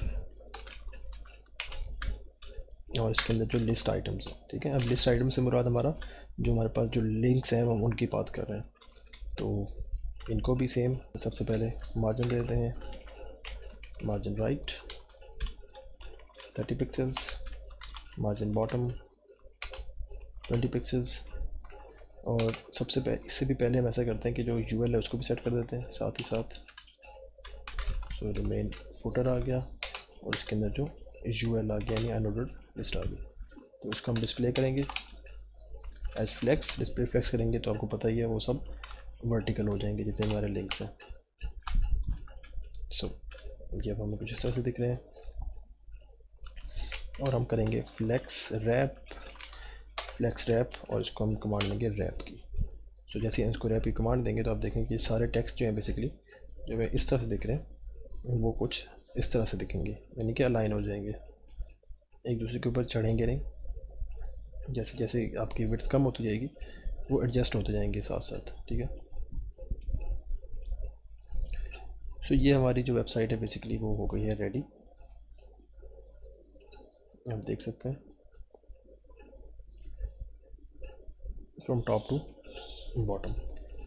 और इसके अंदर जो लिस्ट आइटम्स है। ठीक है, अब लिस्ट आइटम से मुराद हमारा जो हमारे पास जो लिंक्स हैं हम उनकी बात कर रहे हैं। तो इनको भी सेम, सबसे पहले मार्जिन देते हैं margin right 30 pixels, margin bottom 20 pixels, और सबसे पहले इससे भी पहले हम ऐसा करते हैं कि जो यूएल है उसको भी सेट कर देते हैं साथ ही साथ। तो जो मेन फुटर आ गया और इसके अंदर जो यूएल आ गया यानी अनऑर्डर्ड लिस्ट आ गई, तो उसको हम डिस्प्ले करेंगे एज फ्लेक्स। डिस्प्ले फ्लेक्स करेंगे तो आपको पता ही है वो सब वर्टिकल हो जाएंगे जितने हमारे लिंक्स हैं। सो ये अब हमें कुछ इस तरह से दिख रहे हैं, और हम करेंगे फ्लेक्स रैप, और इसको हम कमांड लेंगे रैप की। तो जैसे ही इसको रैप की कमांड देंगे तो आप देखेंगे कि सारे टेक्स्ट जो हैं बेसिकली जो है इस तरह से दिख रहे हैं, वो कुछ इस तरह से दिखेंगे, यानी कि अलाइन हो जाएंगे, एक दूसरे के ऊपर चढ़ेंगे नहीं। जैसे जैसे आपकी विड्थ कम होती जाएगी वो एडजस्ट होते जाएंगे साथ साथ। ठीक है, सो ये हमारी जो वेबसाइट है बेसिकली वो हो गई है रेडी। आप देख सकते हैं फ्रॉम टॉप टू बॉटम।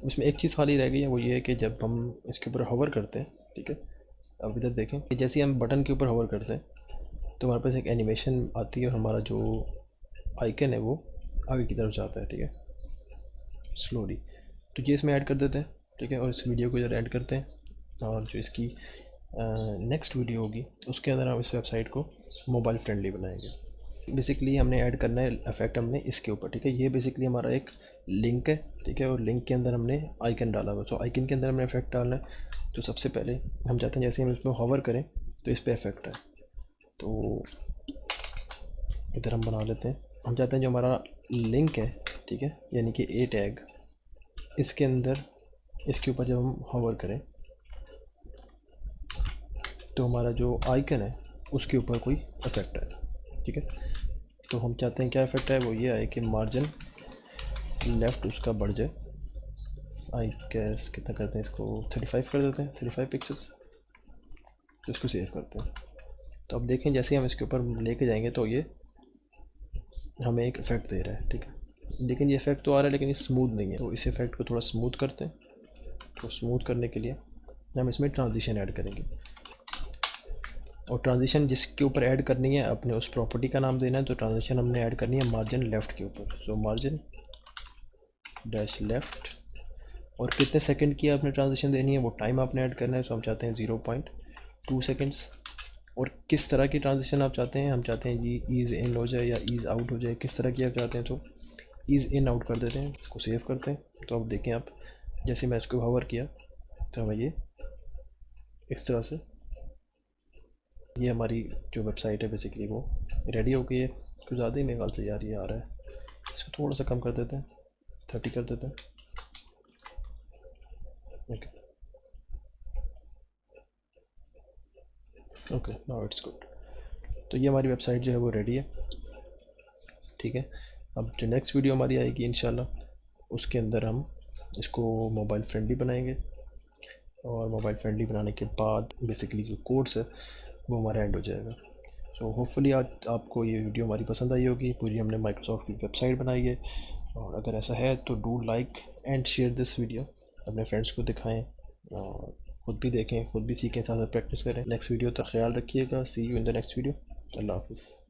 इसमें एक चीज़ खाली रह गई है, वो ये है कि जब हम इसके ऊपर हवर करते हैं, ठीक है, अब इधर देखें कि जैसे हम बटन के ऊपर हवर करते हैं तो हमारे पास एक एनिमेशन आती है और हमारा जो आइकन है वो आगे की तरफ जाता है। ठीक है, स्लोली। तो ये इसमें ऐड कर देते हैं। ठीक है, और इस वीडियो को इधर ऐड करते हैं, और जो इसकी नेक्स्ट वीडियो होगी उसके अंदर हम इस वेबसाइट को मोबाइल फ्रेंडली बनाएंगे। बेसिकली हमने ऐड करना है इफेक्ट हमने इसके ऊपर। ठीक है, ये बेसिकली हमारा एक लिंक है। ठीक है, और लिंक के अंदर हमने आइकन डाला हुआ, तो आइकन के अंदर हमने इफेक्ट डालना है। तो सबसे पहले हम चाहते हैं जैसे हम इसमें हॉवर करें तो इस पर इफेक्ट है, तो इधर हम बना लेते हैं। हम चाहते हैं जो हमारा लिंक है, ठीक है, यानी कि ए टैग, इसके अंदर इसके ऊपर जब हम हॉवर करें तो हमारा जो आइकन है उसके ऊपर कोई इफेक्ट है। ठीक है, तो हम चाहते हैं क्या इफेक्ट है, वो ये आए कि मार्जिन लेफ़्ट उसका बढ़ जाए। आई कैस कितना करते हैं इसको 35 कर देते हैं, 35 पिक्सल्स। तो इसको सेव करते हैं। तो अब देखें जैसे हम इसके ऊपर लेके जाएंगे तो ये हमें एक इफ़ेक्ट दे रहा है। ठीक है, लेकिन ये इफ़ेक्ट तो आ रहा है लेकिन ये स्मूथ नहीं है, तो इस इफ़ेक्ट को थोड़ा स्मूथ करते हैं। तो स्मूथ करने के लिए हम इसमें ट्रांजिशन ऐड करेंगे, और ट्रांजिशन जिसके ऊपर ऐड करनी है अपने उस प्रॉपर्टी का नाम देना है। तो ट्रांजिशन हमने ऐड करनी है मार्जिन लेफ़्ट के ऊपर। सो मार्जिन डैश लेफ़्ट, और कितने सेकंड की आपने ट्रांजिशन देनी है वो टाइम आपने ऐड करना है। तो हम चाहते हैं 0.2 सेकंड्स। और किस तरह की ट्रांजिशन आप चाहते हैं, हम चाहते हैं जी ईज़ इन हो जाए या ईज़ आउट हो जाए, किस तरह की आप चाहते हैं। तो ईज़ इन आउट कर देते हैं, इसको सेव करते हैं। तो अब देखें आप जैसे मैं इसको हवर किया तो हमें ये इस तरह से, ये हमारी जो वेबसाइट है बेसिकली वो रेडी हो गई है। कुछ ज़्यादा ही मेरे ख्याल से यार ये आ रहा है, इसको थोड़ा सा कम कर देते हैं, 30 कर देते हैं। Okay okay, now it's good. तो ये हमारी वेबसाइट जो है वो रेडी है। ठीक है, अब जो नेक्स्ट वीडियो हमारी आएगी इंशाल्लाह उसके अंदर हम इसको मोबाइल फ्रेंडली बनाएंगे, और मोबाइल फ्रेंडली बनाने के बाद बेसिकली जो कोर्स है वो हमारा एंड हो जाएगा। सो होपफुली आज आपको ये वीडियो हमारी पसंद आई होगी। पूरी हमने माइक्रोसॉफ्ट की वेबसाइट बनाई है, और अगर ऐसा है तो do like and share this video. अपने फ्रेंड्स को दिखाएं और ख़ुद भी देखें, ख़ुद भी सीखें, साथ साथ प्रैक्टिस करें। नेक्स्ट वीडियो तक ख्याल रखिएगा। See you in the next video. अल्लाह हाफ़िज़।